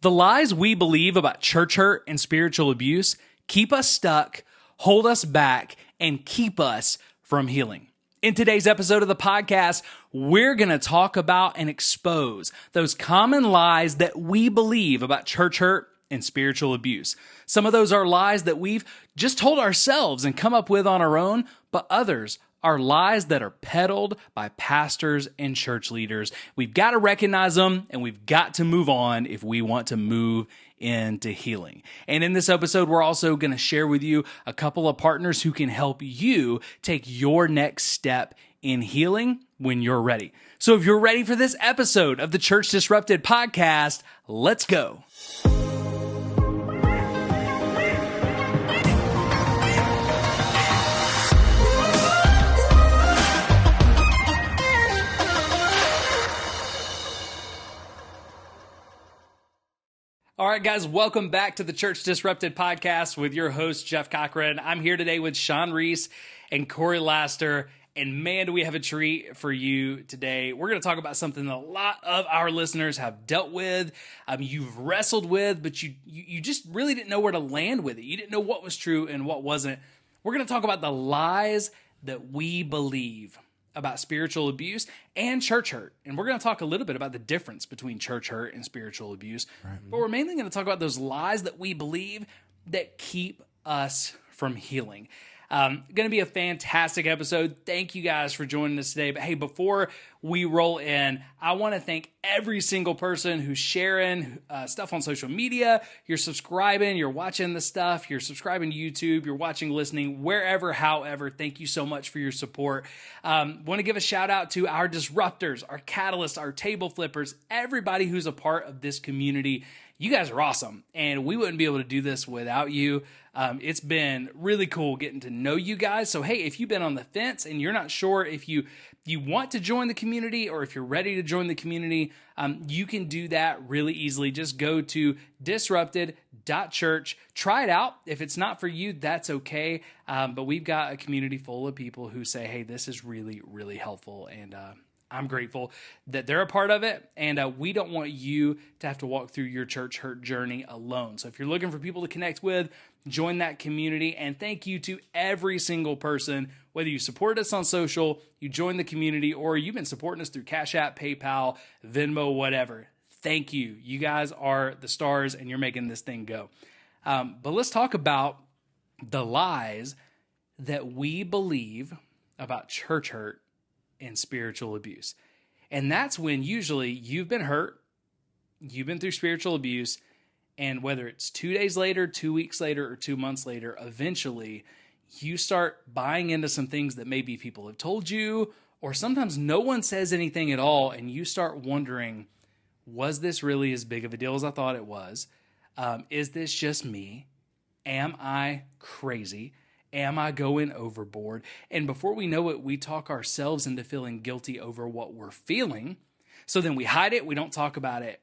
The lies we believe about church hurt and spiritual abuse keep us stuck, hold us back, and keep us from healing. In today's episode of the podcast, we're going to talk about and expose those common lies that we believe about church hurt and spiritual abuse. Some of those are lies that we've just told ourselves and come up with on our own, but others are lies that are peddled by pastors and church leaders. We've got to recognize them, and we've got to move on if we want to move into healing. And in this episode, we're also going to share with you a couple of partners who can help you take your next step in healing when you're ready. So if you're ready for this episode of the Church Disrupted podcast, let's go. All right, guys, welcome back to the Church Disrupted podcast with your host, Jeff Cochran. I'm here today with Sean Reese and Corey Laster, and man, do we have a treat for you today. We're going to talk about something that a lot of our listeners have dealt with, you've wrestled with, but you just really didn't know where to land with it. You didn't know what was true and what wasn't. We're going to talk about the lies that we believe about spiritual abuse and church hurt. And we're going to talk a little bit about the difference between church hurt and spiritual abuse. Right. But we're mainly going to talk about those lies that we believe that keep us from healing. Going to be a fantastic episode. Thank you guys for joining us today. But hey, before we roll in, I want to thank every single person who's sharing stuff on social media. You're subscribing, you're watching the stuff, you're subscribing to YouTube, you're watching, listening, wherever, however. Thank you so much for your support. Want to give a shout out to our disruptors, our catalysts, our table flippers, everybody who's a part of this community. You guys are awesome, and we wouldn't be able to do this without you. It's been really cool getting to know you guys. So, hey, if you've been on the fence and you're not sure if you want to join the community or if you're ready to join the community, you can do that really easily. Just go to disrupted.church. Try it out. If it's not for you, that's okay. But we've got a community full of people who say, hey, this is really, really helpful. And I'm grateful that they're a part of it, and we don't want you to have to walk through your church hurt journey alone. So if you're looking for people to connect with, join that community, and thank you to every single person, whether you support us on social, you join the community, or you've been supporting us through Cash App, PayPal, Venmo, whatever. Thank you. You guys are the stars, and you're making this thing go. But let's talk about the lies that we believe about church hurt and spiritual abuse. And that's when usually you've been hurt, you've been through spiritual abuse, and whether it's 2 days later, 2 weeks later, or 2 months later, eventually you start buying into some things that maybe people have told you, or sometimes no one says anything at all, and you start wondering, was this really as big of a deal as I thought it was? Is this just me? Am I crazy? Am I going overboard? And before we know it, we talk ourselves into feeling guilty over what we're feeling. So then we hide it, we don't talk about it,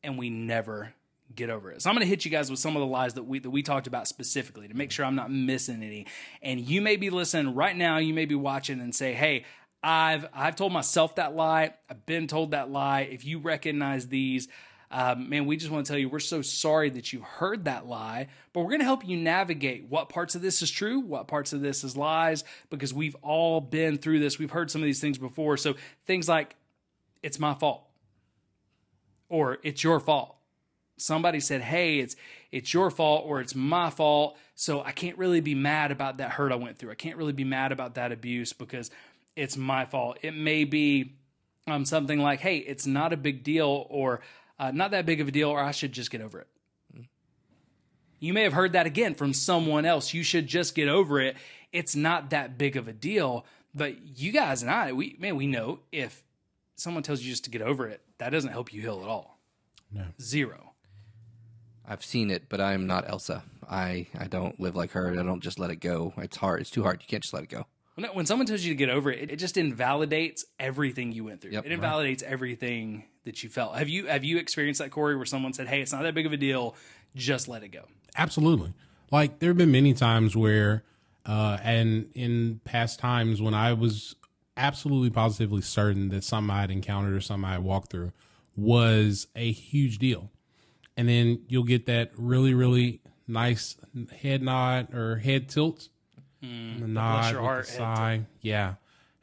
and we never get over it. So I'm going to hit you guys with some of the lies that we talked about specifically to make sure I'm not missing any. And you may be listening right now, you may be watching and say, hey, I've told myself that lie. I've been told that lie. If you recognize these, man, we just want to tell you we're so sorry that you heard that lie, but we're going to help you navigate what parts of this is true, what parts of this is lies, because we've all been through this. We've heard some of these things before. So things like, it's my fault, or it's your fault. Somebody said, hey, it's your fault, or it's my fault, so I can't really be mad about that hurt I went through. I can't really be mad about that abuse because it's my fault. It may be something like, hey, it's not a big deal, or not that big of a deal, or I should just get over it. You may have heard that again from someone else. You should just get over it. It's not that big of a deal. But you guys and I, we know if someone tells you just to get over it, that doesn't help you heal at all. No. Zero. I've seen it, but I'm not Elsa. I don't live like her. I don't just let it go. It's hard. It's too hard. You can't just let it go. When someone tells you to get over it, it just invalidates everything you went through. Yep, it invalidates everything that you felt. Have you experienced that, Corey, where someone said, hey, it's not that big of a deal, just let it go? Absolutely. Like, there have been many times where, and in past times when I was absolutely positively certain that something I had encountered or something I had walked through was a huge deal. and then you'll get that really, really nice head nod or head tilt. The nod your with heart the head sigh. Yeah.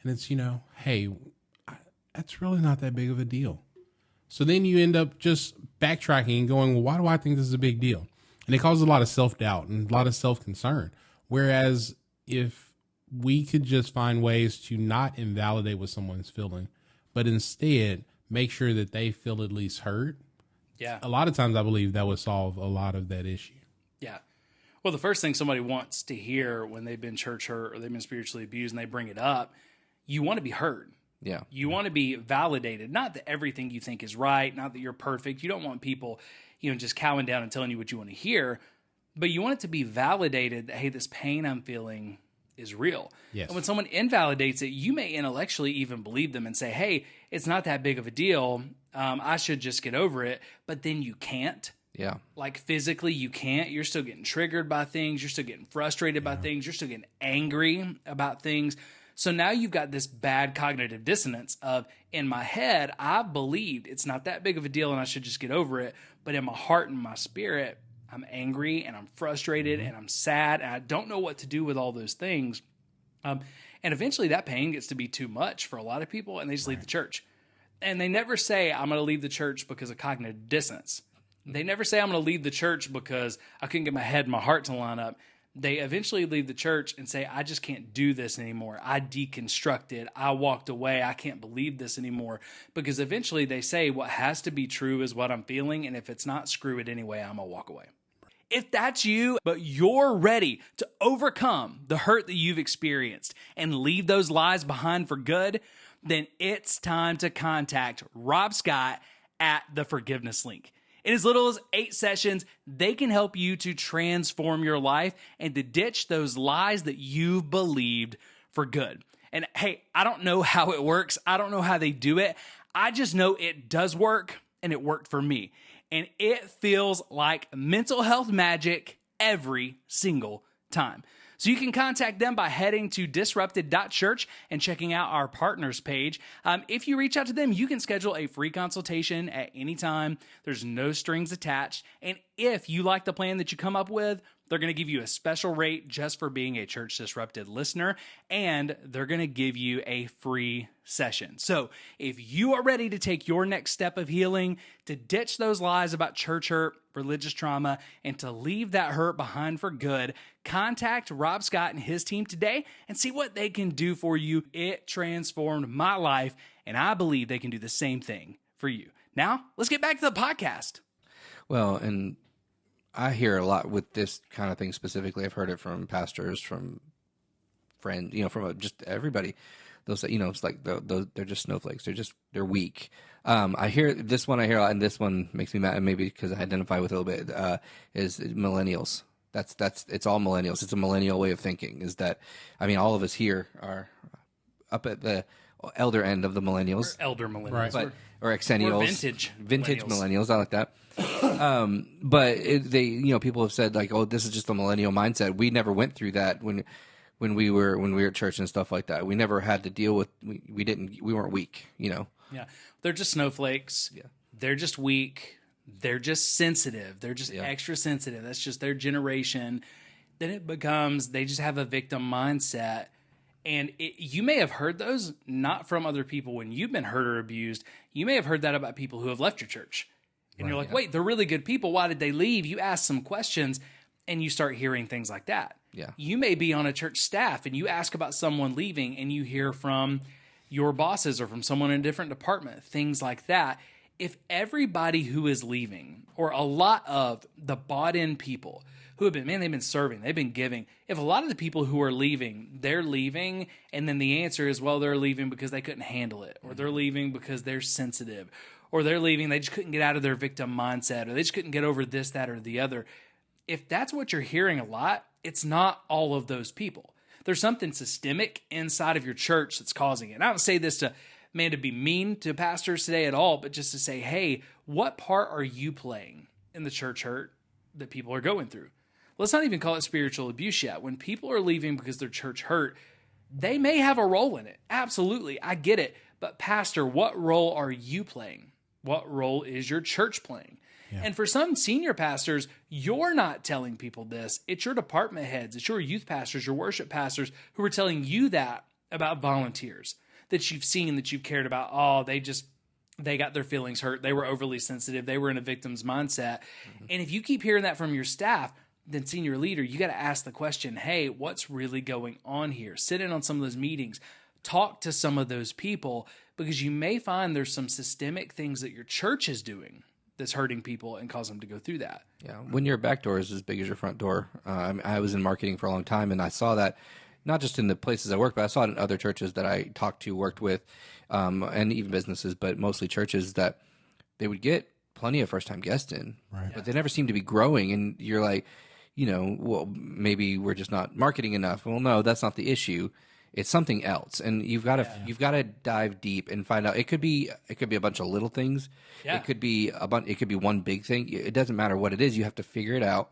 And it's, hey, that's really not that big of a deal. So then you end up just backtracking and going, well, why do I think this is a big deal? And it causes a lot of self-doubt and a lot of self-concern. Whereas if we could just find ways to not invalidate what someone's feeling, but instead make sure that they feel at least heard, Yeah. a lot of times I believe that would solve a lot of that issue. Yeah. Well, the first thing somebody wants to hear when they've been church hurt or they've been spiritually abused and they bring it up, you want to be heard. Yeah. You want to be validated. Not that everything you think is right, not that you're perfect. You don't want people, just cowing down and telling you what you want to hear, but you want it to be validated that, hey, this pain I'm feeling is real. Yes. And when someone invalidates it, you may intellectually even believe them and say, hey, it's not that big of a deal. I should just get over it. But then you can't. Yeah. Like physically, you can't. You're still getting triggered by things. You're still getting frustrated by things. You're still getting angry about things. So now you've got this bad cognitive dissonance of, in my head, I've believed it's not that big of a deal and I should just get over it. But in my heart and my spirit, I'm angry and I'm frustrated and I'm sad and I don't know what to do with all those things. And eventually that pain gets to be too much for a lot of people and they just leave the church. And they never say, I'm going to leave the church because of cognitive dissonance. They never say, I'm going to leave the church because I couldn't get my head and my heart to line up. They eventually leave the church and say, I just can't do this anymore. I deconstructed. I walked away. I can't believe this anymore. Because eventually they say, what has to be true is what I'm feeling. And if it's not, screw it anyway. I'm going to walk away. If that's you, but you're ready to overcome the hurt that you've experienced and leave those lies behind for good, then it's time to contact Rob Scott at the Forgiveness Link. In as little as 8 sessions, they can help you to transform your life and to ditch those lies that you've believed for good. And hey, I don't know how it works. I don't know how they do it. I just know it does work, and it worked for me. And it feels like mental health magic every single time. So you can contact them by heading to disrupted.church and checking out our partners page. If you reach out to them, you can schedule a free consultation at any time. There's no strings attached. And if you like the plan that you come up with, they're going to give you a special rate just for being a Church Disrupted listener, and they're going to give you a free session. So if you are ready to take your next step of healing, to ditch those lies about church hurt, religious trauma, and to leave that hurt behind for good, contact Rob Scott and his team today and see what they can do for you. It transformed my life, and I believe they can do the same thing for you. Now, let's get back to the podcast. Well, and I hear a lot with this kind of thing specifically. I've heard it from pastors, from friends, from just everybody. They'll say, it's like they're just snowflakes. They're weak. I hear this one. I hear a lot, and this one makes me mad. Maybe because I identify with it a little bit. Is millennials. It's all millennials. It's a millennial way of thinking. Is that all of us here are up at the elder end of the millennials. We're elder millennials. Right. Or exennials. We're vintage millennials. I like that. But people have said like, oh, this is just a millennial mindset. We never went through that when we were at church and stuff like that. We never had to deal with, we weren't weak, Yeah. They're just snowflakes. Yeah. They're just weak. They're just sensitive. They're just extra sensitive. That's just their generation. Then it becomes, they just have a victim mindset. And you may have heard those not from other people when you've been hurt or abused. You may have heard that about people who have left your church. And you're like, wait, they're really good people. Why did they leave? You ask some questions and you start hearing things like that. Yeah. You may be on a church staff and you ask about someone leaving and you hear from your bosses or from someone in a different department, things like that. If everybody who is leaving, or a lot of the bought-in people who have been, they've been serving, they've been giving. If a lot of the people who are leaving, they're leaving, and then the answer is, well, they're leaving because they couldn't handle it, or they're leaving because they're sensitive, or they're leaving, they just couldn't get out of their victim mindset, or they just couldn't get over this, that, or the other. If that's what you're hearing a lot, it's not all of those people. There's something systemic inside of your church that's causing it. And I don't say this to be mean to pastors today at all, but just to say, hey, what part are you playing in the church hurt that people are going through? Let's not even call it spiritual abuse yet. When people are leaving because their church hurt, they may have a role in it. Absolutely, I get it. But pastor, what role are you playing? What role is your church playing? And for some senior pastors, you're not telling people this. It's your department heads, it's your youth pastors, your worship pastors who are telling you that about volunteers that you've seen, that you've cared about. Oh, they got their feelings hurt. They were overly sensitive. They were in a victim's mindset. And if you keep hearing that from your staff, then senior leader, you got to ask the question, hey, what's really going on here? Sit in on some of those meetings. Talk to some of those people, because you may find there's some systemic things that your church is doing that's hurting people and cause them to go through that. Yeah, when your back door is as big as your front door. I was in marketing for a long time, and I saw that not just in the places I work, but I saw it in other churches that I talked to, worked with, and even businesses, but mostly churches, that they would get plenty of first-time guests in, but they never seem to be growing. And you're like, well, maybe we're just not marketing enough. Well, no, that's not the issue. It's something else, and you've got to dive deep and find out. It could be a bunch of little things. Yeah. It could be one big thing. It doesn't matter what it is. You have to figure it out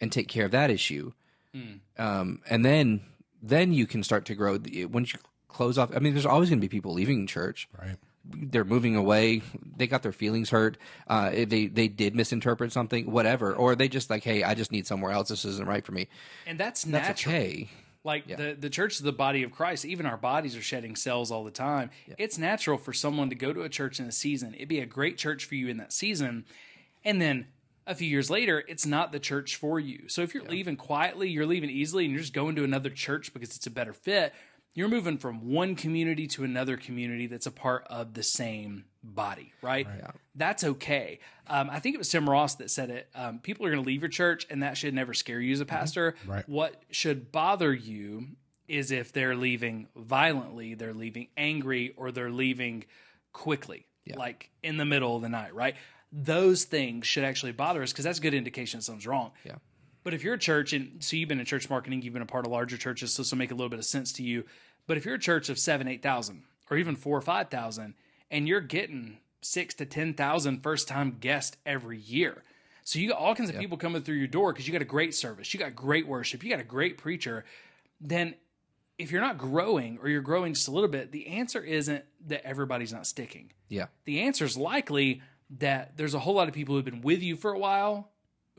and take care of that issue, and then you can start to grow. Once you close off, I mean, there's always going to be people leaving church. Right. They're moving away. They got their feelings hurt. They did misinterpret something, whatever, or they just like, hey, I just need somewhere else. This isn't right for me. And that's natural. That's okay. Like the church is the body of Christ. Even our bodies are shedding cells all the time. Yeah. It's natural for someone to go to a church in a season. It'd be a great church for you in that season. And then a few years later, it's not the church for you. So if you're leaving quietly, you're leaving easily, and you're just going to another church because it's a better fit, you're moving from one community to another community that's a part of the same body, right? Yeah. That's okay. I think it was Tim Ross that said it. People are going to leave your church, and that should never scare you as a pastor. Right. What should bother you is if they're leaving violently, they're leaving angry, or they're leaving quickly, like in the middle of the night, right? Those things should actually bother us, because that's a good indication that something's wrong. Yeah. But if you're a church, and so you've been in church marketing, you've been a part of larger churches, so this will make a little bit of sense to you. But if you're a church of 7,000, 8,000, or even 4,000 or 5,000, and you're getting 6,000 to 10,000 first-time guests every year, so you got all kinds of people coming through your door because you got a great service, you got great worship, you got a great preacher, then if you're not growing, or you're growing just a little bit, the answer isn't that everybody's not sticking. Yeah. The answer is likely that there's a whole lot of people who've been with you for a while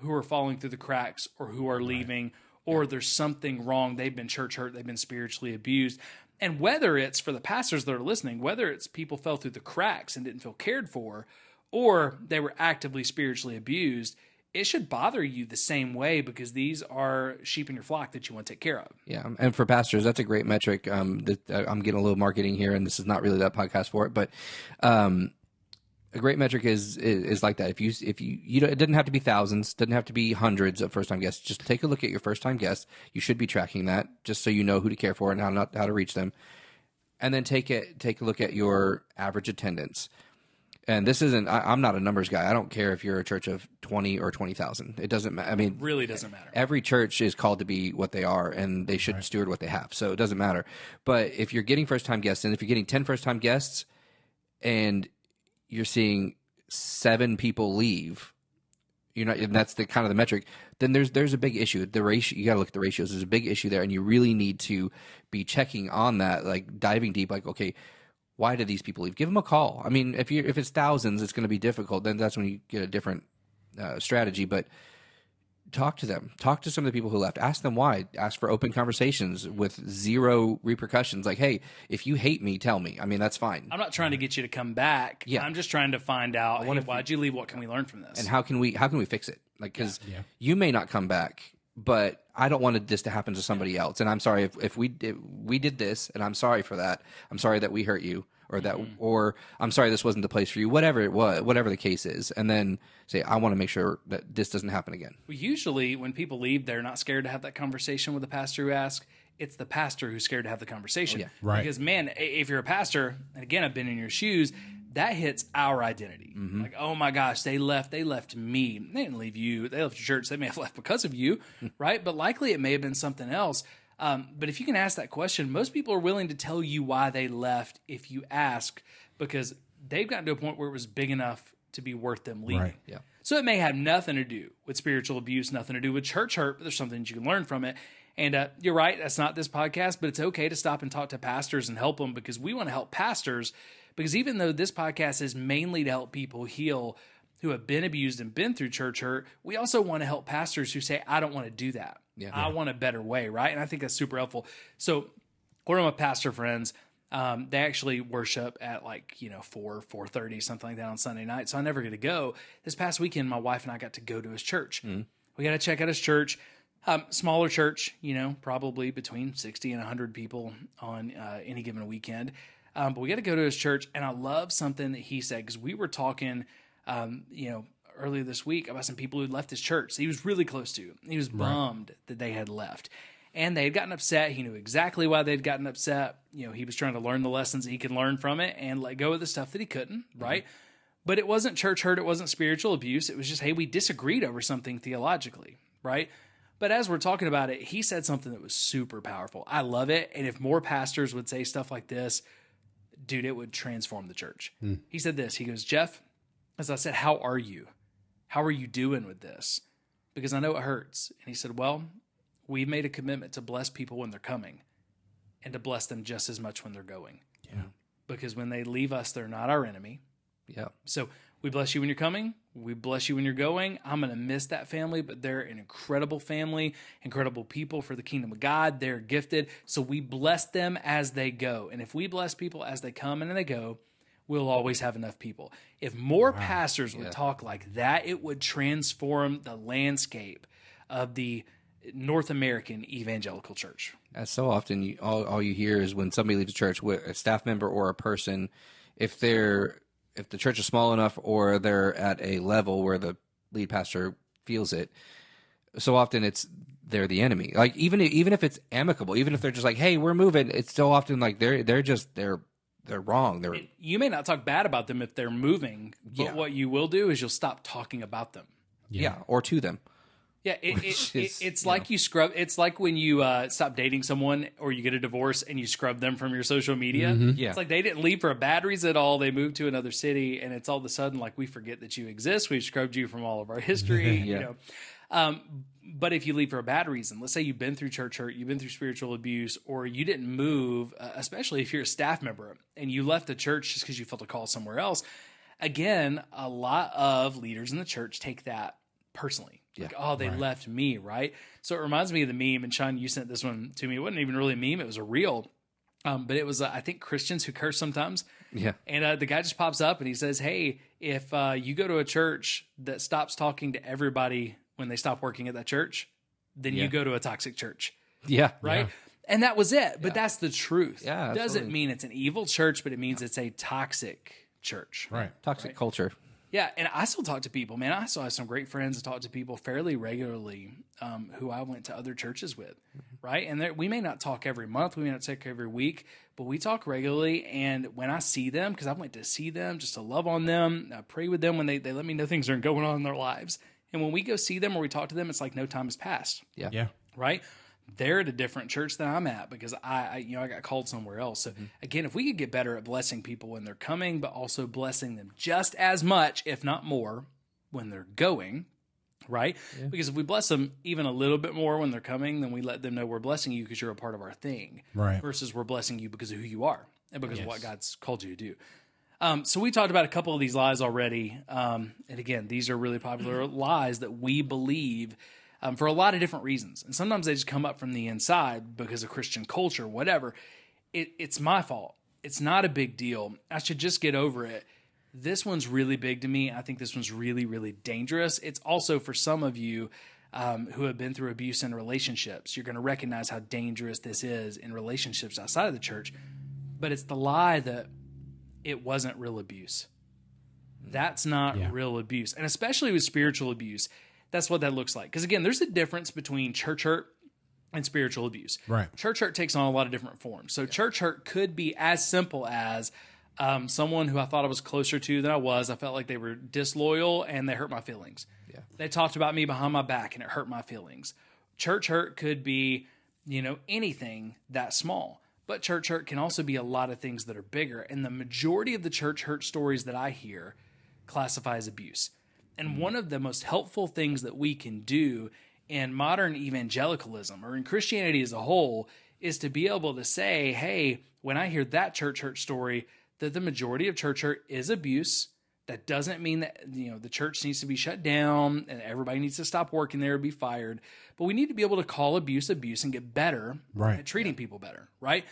who are falling through the cracks, or who are leaving, or there's something wrong. They've been church hurt. They've been spiritually abused. And whether it's, for the pastors that are listening, whether it's people fell through the cracks and didn't feel cared for, or they were actively spiritually abused, it should bother you the same way, because these are sheep in your flock that you want to take care of. Yeah, and for pastors, that's a great metric. I'm getting a little marketing here, and this is not really that podcast for it, but a great metric is like that. If you it doesn't have to be thousands, doesn't have to be hundreds of first time guests. Just take a look at your first time guests. You should be tracking that, just so you know who to care for and how to reach them. And then take a look at your average attendance. And this isn't. I'm not a numbers guy. I don't care if you're a church of 20 or 20,000. It doesn't matter. I mean, it really doesn't matter. Every church is called to be what they are, and they should steward what they have. So it doesn't matter. But if you're getting first time guests, and if you're getting 10 first time guests, and you're seeing 7 people leave, and that's the kind of the metric, then there's a big issue. The ratio, you got to look at the ratios. There's a big issue there, and you really need to be checking on that, like diving deep, like, okay, why did these people leave? Give them a call. I mean, if it's thousands, it's going to be difficult. Then that's when you get a different strategy, but talk to them. Talk to some of the people who left. Ask them why. Ask for open conversations with zero repercussions. Like, hey, if you hate me, tell me. I mean, that's fine. I'm not trying to get you to come back. Yeah. I'm just trying to find out, hey, why'd you leave? What can we learn from this? And how can we fix it? Like, because you may not come back, but I don't want this to happen to somebody else. And I'm sorry if we did this, and I'm sorry for that. I'm sorry that we hurt you, or that, or I'm sorry this wasn't the place for you, whatever it was, whatever the case is. And then say, I want to make sure that this doesn't happen again. Well, usually when people leave, they're not scared to have that conversation with the pastor who asks. It's the pastor who's scared to have the conversation. Right. Because, man, if you're a pastor, and again, I've been in your shoes, that hits our identity. Like, oh my gosh, they left me. They didn't leave you. They left your church. They may have left because of you, right? But likely it may have been something else. But if you can ask that question, most people are willing to tell you why they left if you ask, because they've gotten to a point where it was big enough to be worth them leaving. Right. Yeah. So it may have nothing to do with spiritual abuse, nothing to do with church hurt, but there's something that you can learn from it. And you're right, that's not this podcast, but it's okay to stop and talk to pastors and help them, because we want to help pastors, because even though this podcast is mainly to help people heal, who have been abused and been through church hurt, we also want to help pastors who say, I don't want to do that. Yeah. I want a better way, right? And I think that's super helpful. So one of my pastor friends, they actually worship at 4:30, something like that on Sunday night. So I never get to go. This past weekend, my wife and I got to go to his church. We got to check out his church. Smaller church, probably between 60 and 100 people on any given weekend. But we got to go to his church, and I love something that he said, because we were talking, earlier this week about some people who'd left his church. He was really close to. He was bummed that they had left. And they had gotten upset. He knew exactly why they'd gotten upset. He was trying to learn the lessons that he could learn from it and let go of the stuff that he couldn't, right? But it wasn't church hurt. It wasn't spiritual abuse. It was just, hey, we disagreed over something theologically, right? But as we're talking about it, he said something that was super powerful. I love it. And if more pastors would say stuff like this, dude, it would transform the church. He said this. He goes, Jeff, as I said, how are you? How are you doing with this? Because I know it hurts. And he said, well, we've made a commitment to bless people when they're coming and to bless them just as much when they're going. Yeah. Because when they leave us, they're not our enemy. Yeah. So we bless you when you're coming. We bless you when you're going. I'm going to miss that family, but they're an incredible family, incredible people for the kingdom of God. They're gifted. So we bless them as they go. And if we bless people as they come and they go, we'll always have enough people. If more pastors would talk like that, it would transform the landscape of the North American evangelical church. As so often, all you hear is when somebody leaves a church, a staff member or a person, if the church is small enough or they're at a level where the lead pastor feels it, so often they're the enemy. Like even if it's amicable, even if they're just like, hey, we're moving, it's so often like they're wrong. You may not talk bad about them if they're moving, but what you will do is you'll stop talking about them. Yeah, or to them. Yeah, it's like you scrub. It's like when you stop dating someone or you get a divorce and you scrub them from your social media. Yeah. It's like they didn't leave for a bad reason at all. They moved to another city, and it's all of a sudden like we forget that you exist. We've scrubbed you from all of our history. But if you leave for a bad reason, let's say you've been through church hurt, you've been through spiritual abuse, or you didn't move, especially if you're a staff member and you left the church just because you felt a call somewhere else. Again, a lot of leaders in the church take that personally. Like, oh, they left me, right? So it reminds me of the meme, and Sean, you sent this one to me. It wasn't even really a meme. It was a reel. But it was, I think, Christians who curse sometimes. Yeah. And the guy just pops up and he says, hey, if you go to a church that stops talking to everybody when they stop working at that church, then you go to a toxic church. Yeah. Right? Yeah. And that was it. But that's the truth. Yeah, It doesn't absolutely. mean it's an evil church, but it means it's a toxic church. Right. Toxic culture. Yeah, and I still talk to people, man. I still have some great friends that talk to people fairly regularly who I went to other churches with, right? And we may not talk every month, we may not talk every week, but we talk regularly. And when I see them, because I went to see them just to love on them, I pray with them when they let me know things are going on in their lives. And when we go see them or we talk to them, it's like no time has passed, Yeah. Yeah. right? They're at a different church than I'm at because I got called somewhere else. So again, if we could get better at blessing people when they're coming, but also blessing them just as much, if not more, when they're going, right? Yeah. Because if we bless them even a little bit more when they're coming, then we let them know we're blessing you because you're a part of our thing, Right. versus we're blessing you because of who you are and because of what God's called you to do. So we talked about a couple of these lies already. And again, these are really popular lies that we believe for a lot of different reasons. And sometimes they just come up from the inside because of Christian culture, whatever. It's my fault. It's not a big deal. I should just get over it. This one's really big to me. I think this one's really, really dangerous. It's also for some of you who have been through abuse in relationships. You're going to recognize how dangerous this is in relationships outside of the church. But it's the lie that it wasn't real abuse. That's not real abuse. And especially with spiritual abuse, that's what that looks like. Because again, there's a difference between church hurt and spiritual abuse. Right. Church hurt takes on a lot of different forms. So church hurt could be as simple as someone who I thought I was closer to than I was. I felt like they were disloyal and they hurt my feelings. Yeah. They talked about me behind my back and it hurt my feelings. Church hurt could be, anything that small. But church hurt can also be a lot of things that are bigger. And the majority of the church hurt stories that I hear classify as abuse. And one of the most helpful things that we can do in modern evangelicalism or in Christianity as a whole is to be able to say, hey, when I hear that church hurt story, that the majority of church hurt is abuse, That doesn't mean that, the church needs to be shut down and everybody needs to stop working there or be fired. But we need to be able to call abuse and get better at treating people better, right?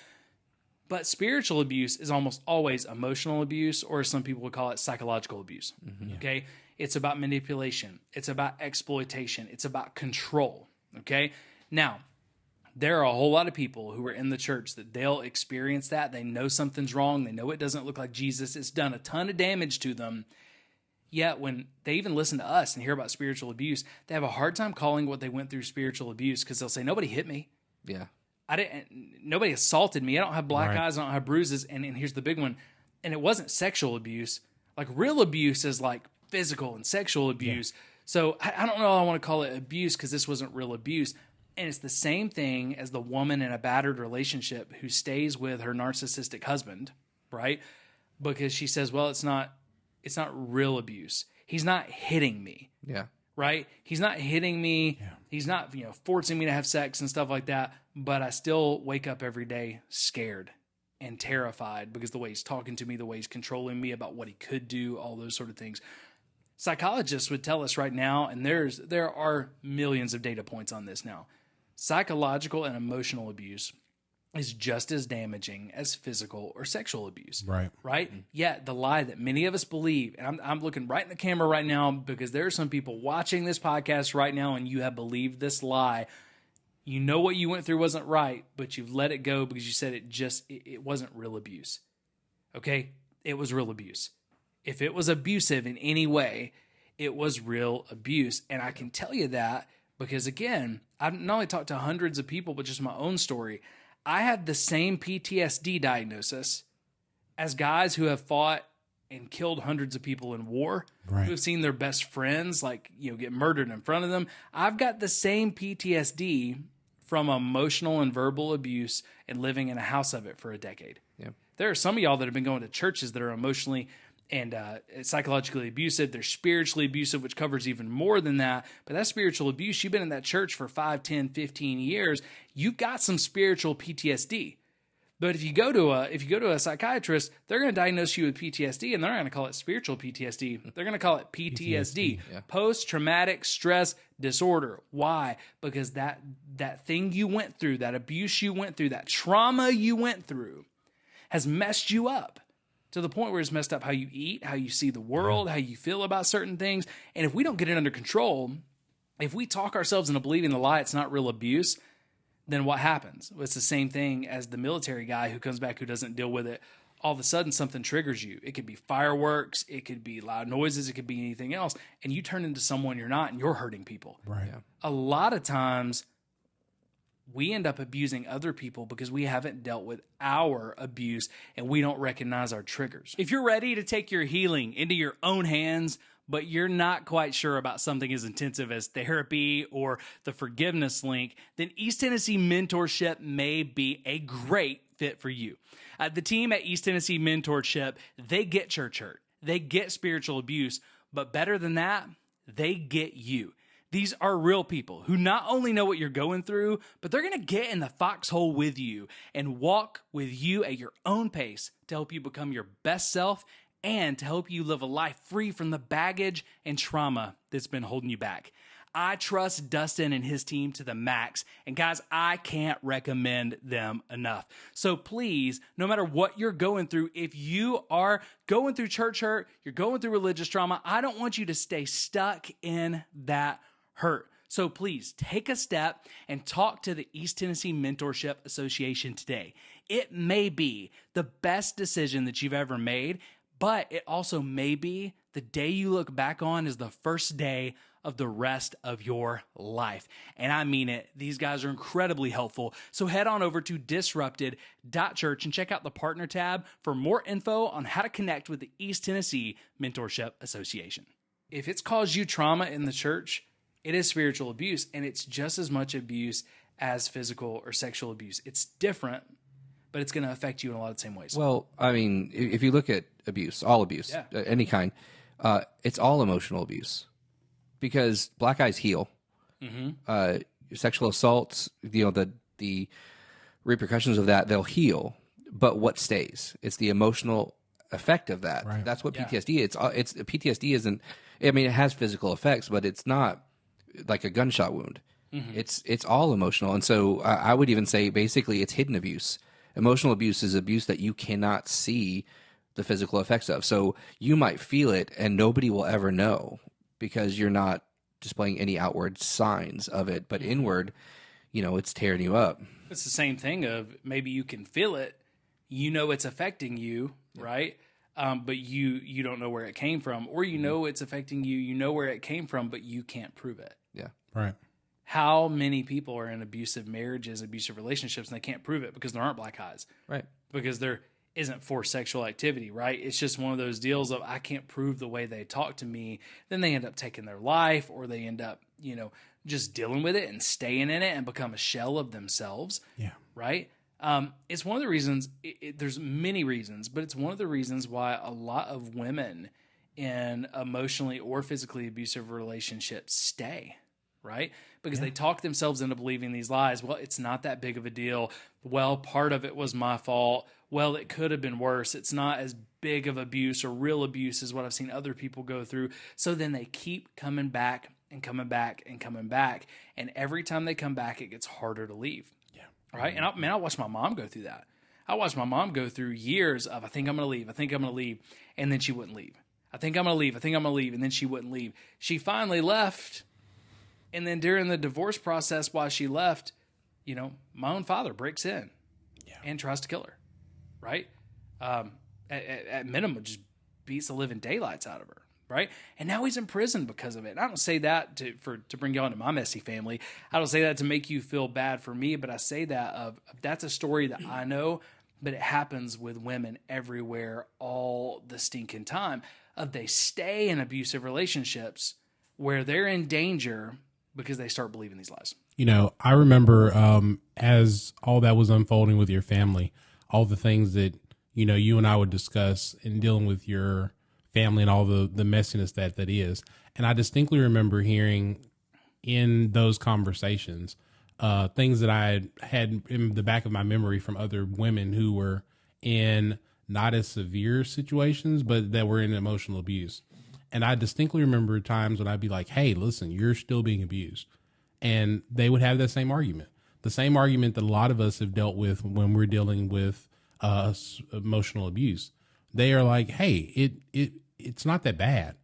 But spiritual abuse is almost always emotional abuse, or some people would call it psychological abuse. Okay? It's about manipulation. It's about exploitation. It's about control. Okay? Now, there are a whole lot of people who are in the church that they'll experience that. They know something's wrong. They know it doesn't look like Jesus. It's done a ton of damage to them. Yet when they even listen to us and hear about spiritual abuse, they have a hard time calling what they went through spiritual abuse, because they'll say, nobody hit me. Yeah. Nobody assaulted me. I don't have black eyes. I don't have bruises. And here's the big one. And it wasn't sexual abuse. Like, real abuse is like physical and sexual abuse. Yeah. So I don't know. I want to call it abuse because this wasn't real abuse. And it's the same thing as the woman in a battered relationship who stays with her narcissistic husband, right? Because she says, well, it's not real abuse. He's not hitting me. Yeah. Right? He's not hitting me. Yeah. He's not, forcing me to have sex and stuff like that. But I still wake up every day scared and terrified because the way he's talking to me, the way he's controlling me about what he could do, all those sort of things. Psychologists would tell us right now, and there are millions of data points on this now. Psychological and emotional abuse is just as damaging as physical or sexual abuse. Right. Right? Yet the lie that many of us believe, and I'm looking right in the camera right now because there are some people watching this podcast right now and you have believed this lie. You know what you went through wasn't right, but you've let it go because you said it wasn't real abuse. Okay? It was real abuse. If it was abusive in any way, it was real abuse. And I can tell you that because, again, I've not only talked to hundreds of people, but just my own story. I had the same PTSD diagnosis as guys who have fought and killed hundreds of people in war, who have seen their best friends get murdered in front of them. I've got the same PTSD from emotional and verbal abuse and living in a house of it for a decade. Yeah. There are some of y'all that have been going to churches that are emotionally and psychologically abusive. They're spiritually abusive, which covers even more than that. But that's spiritual abuse. You've been in that church for 5, 10, 15 years. You've got some spiritual PTSD. But if you go to a psychiatrist, they're going to diagnose you with PTSD, and they're not going to call it spiritual PTSD. They're going to call it PTSD, post-traumatic stress disorder. Why? Because that thing you went through, that abuse you went through, that trauma you went through has messed you up to the point where it's messed up how you eat, how you see the world, how you feel about certain things. And if we don't get it under control, if we talk ourselves into believing the lie, it's not real abuse, then what happens? It's the same thing as the military guy who comes back who doesn't deal with it. All of a sudden, something triggers you. It could be fireworks. It could be loud noises. It could be anything else. And you turn into someone you're not, and you're hurting people. Right. Yeah. A lot of times, we end up abusing other people because we haven't dealt with our abuse and we don't recognize our triggers. If you're ready to take your healing into your own hands, but you're not quite sure about something as intensive as therapy or the forgiveness link, then East Tennessee Mentorship may be a great fit for you. The team at East Tennessee Mentorship, they get church hurt. They get spiritual abuse, but better than that, they get you. These are real people who not only know what you're going through, but they're going to get in the foxhole with you and walk with you at your own pace to help you become your best self and to help you live a life free from the baggage and trauma that's been holding you back. I trust Dustin and his team to the max, and guys, I can't recommend them enough. So please, no matter what you're going through, if you are going through church hurt, you're going through religious trauma, I don't want you to stay stuck in that hurt. So please take a step and talk to the East Tennessee Mentorship Association today. It may be the best decision that you've ever made, but it also may be the day you look back on is the first day of the rest of your life. And I mean it. These guys are incredibly helpful. So head on over to disrupted.church and check out the partner tab for more info on how to connect with the East Tennessee Mentorship Association. If it's caused you trauma in the church, it is spiritual abuse, and it's just as much abuse as physical or sexual abuse. It's different, but it's going to affect you in a lot of the same ways. Well, I mean, if you look at abuse, all abuse, any kind, it's all emotional abuse because black eyes heal. Mm-hmm. Sexual assaults, the repercussions of that, they'll heal. But what stays? It's the emotional effect of that. Right. That's what Yeah. PTSD. It's PTSD isn't. I mean, it has physical effects, but it's not like a gunshot wound. It's all emotional, and so I would even say basically it's hidden abuse. Emotional abuse is abuse that you cannot see the physical effects of. So you might feel it, and nobody will ever know because you're not displaying any outward signs of it, but inward, it's tearing you up. It's the same thing of maybe you can feel it, it's affecting you, right? But you don't know where it came from, or it's affecting you, where it came from, but you can't prove it. Yeah. Right. How many people are in abusive marriages, abusive relationships, and they can't prove it because there aren't black eyes, Right. because there isn't forced sexual activity, right? It's just one of those deals of I can't prove the way they talk to me. Then they end up taking their life, or they end up, just dealing with it and staying in it and become a shell of themselves. Yeah. Right. It's one of the reasons, there's many reasons, but it's one of the reasons why a lot of women in emotionally or physically abusive relationships stay, right? Because they talk themselves into believing these lies. Well, it's not that big of a deal. Well, part of it was my fault. Well, it could have been worse. It's not as big of abuse or real abuse as what I've seen other people go through. So then they keep coming back and coming back and coming back. And every time they come back, it gets harder to leave. Yeah. Right. And I watched my mom go through that. I watched my mom go through years of, I think I'm going to leave. I think I'm going to leave. And then she wouldn't leave. I think I'm going to leave. I think I'm going to leave. And then she wouldn't leave. She finally left. And then during the divorce process, while she left, my own father breaks in and tries to kill her. Right. At minimum, just beats the living daylights out of her. Right. And now he's in prison because of it. And I don't say that to bring you on to my messy family. I don't say that to make you feel bad for me, but I say that of that's a story that I know, but it happens with women everywhere all the stinking time of they stay in abusive relationships where they're in danger because they start believing these lies. I remember as all that was unfolding with your family, all the things that, you and I would discuss in dealing with your family and all the messiness that is. And I distinctly remember hearing in those conversations things that I had in the back of my memory from other women who were in not as severe situations, but that were in emotional abuse. And I distinctly remember times when I'd be like, hey, listen, you're still being abused. And they would have that same argument, the same argument that a lot of us have dealt with when we're dealing with emotional abuse. They are like, hey, it's not that bad.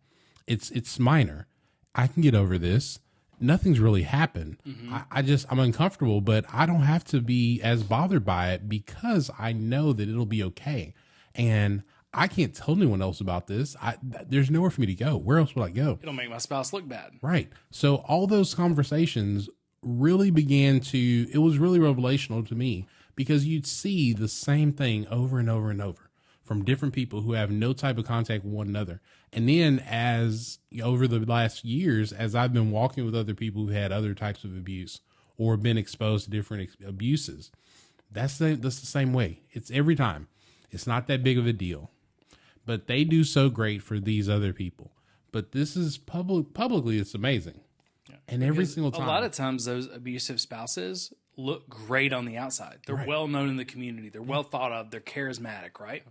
It's minor. I can get over this. Nothing's really happened. Mm-hmm. I'm uncomfortable, but I don't have to be as bothered by it because I know that it'll be okay. And I can't tell anyone else about this. There's nowhere for me to go. Where else would I go? It'll make my spouse look bad. Right. So all those conversations really it was really revelational to me because you'd see the same thing over and over and over from different people who have no type of contact with one another. And then as over the last years, as I've been walking with other people who had other types of abuse or been exposed to different abuses, that's the same way. It's every time. It's not that big of a deal. But they do so great for these other people. But this is publicly, it's amazing. Yeah. And every single time. A lot of times those abusive spouses look great on the outside. They're well known in the community. They're well thought of. They're charismatic, right?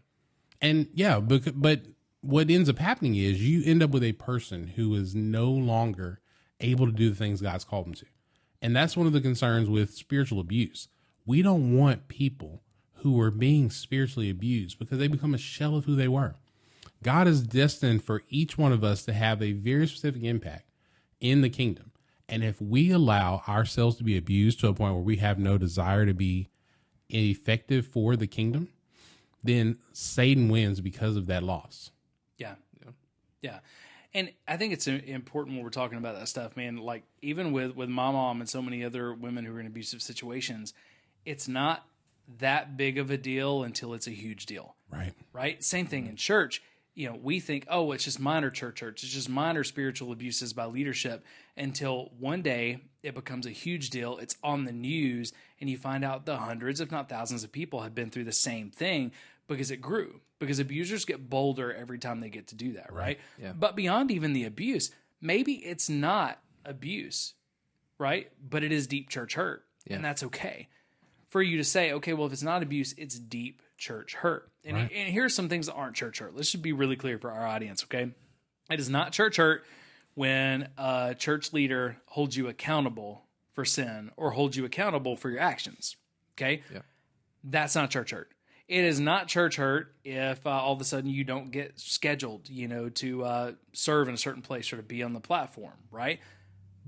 And yeah, but what ends up happening is you end up with a person who is no longer able to do the things God's called them to. And that's one of the concerns with spiritual abuse. We don't want people who are being spiritually abused because they become a shell of who they were. God is destined for each one of us to have a very specific impact in the kingdom. And if we allow ourselves to be abused to a point where we have no desire to be effective for the kingdom, then Satan wins because of that loss. Yeah. And I think it's important when we're talking about that stuff, man, like even with my mom and so many other women who are in abusive situations, it's not that big of a deal until it's a huge deal. Right. Same thing in church. We think, oh, it's just minor church hurts. It's just minor spiritual abuses by leadership until one day it becomes a huge deal. It's on the news and you find out the hundreds, if not thousands of people have been through the same thing because it grew, because abusers get bolder every time they get to do that. Right. Yeah. But beyond even the abuse, maybe it's not abuse, right? But it is deep church hurt and that's okay. for you to say, okay, well, if it's not abuse, it's deep church hurt. And, Right. and here's some things that aren't church hurt. Let's just be really clear for our audience, okay? It is not church hurt when a church leader holds you accountable for sin or holds you accountable for your actions, okay? Yeah. That's not church hurt. It is not church hurt if all of a sudden you don't get scheduled, to serve in a certain place or to be on the platform, right?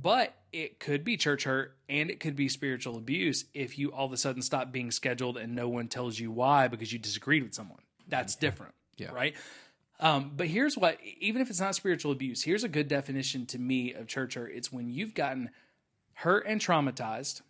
But it could be church hurt and it could be spiritual abuse if you all of a sudden stop being scheduled and no one tells you why because you disagreed with someone. That's different, right? But here's what, even if it's not spiritual abuse, here's a good definition to me of church hurt. It's when you've gotten hurt and traumatized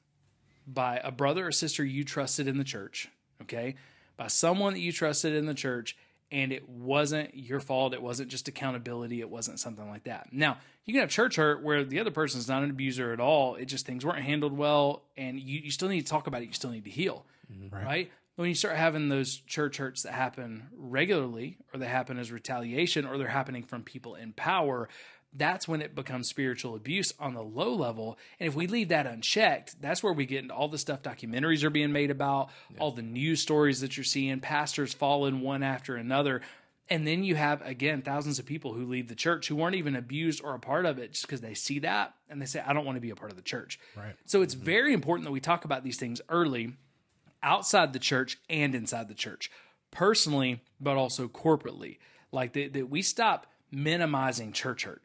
by a brother or sister you trusted in the church, okay? By someone that you trusted in the church, and it wasn't your fault. It wasn't just accountability. It wasn't something like that. Now, you can have church hurt where the other person's not an abuser at all. It just things weren't handled well, and you still need to talk about it. You still need to heal, right? When you start having those church hurts that happen regularly, or they happen as retaliation, or they're happening from people in power, that's when it becomes spiritual abuse on the low level. And if we leave that unchecked, that's where we get into all the stuff documentaries are being made about, all the news stories that you're seeing, pastors falling one after another. And then you have, again, thousands of people who leave the church who weren't even abused or a part of it just because they see that and they say, I don't want to be a part of the church. Right. So it's very important that we talk about these things early, outside the church and inside the church, personally, but also corporately. Like that we stop minimizing church hurt.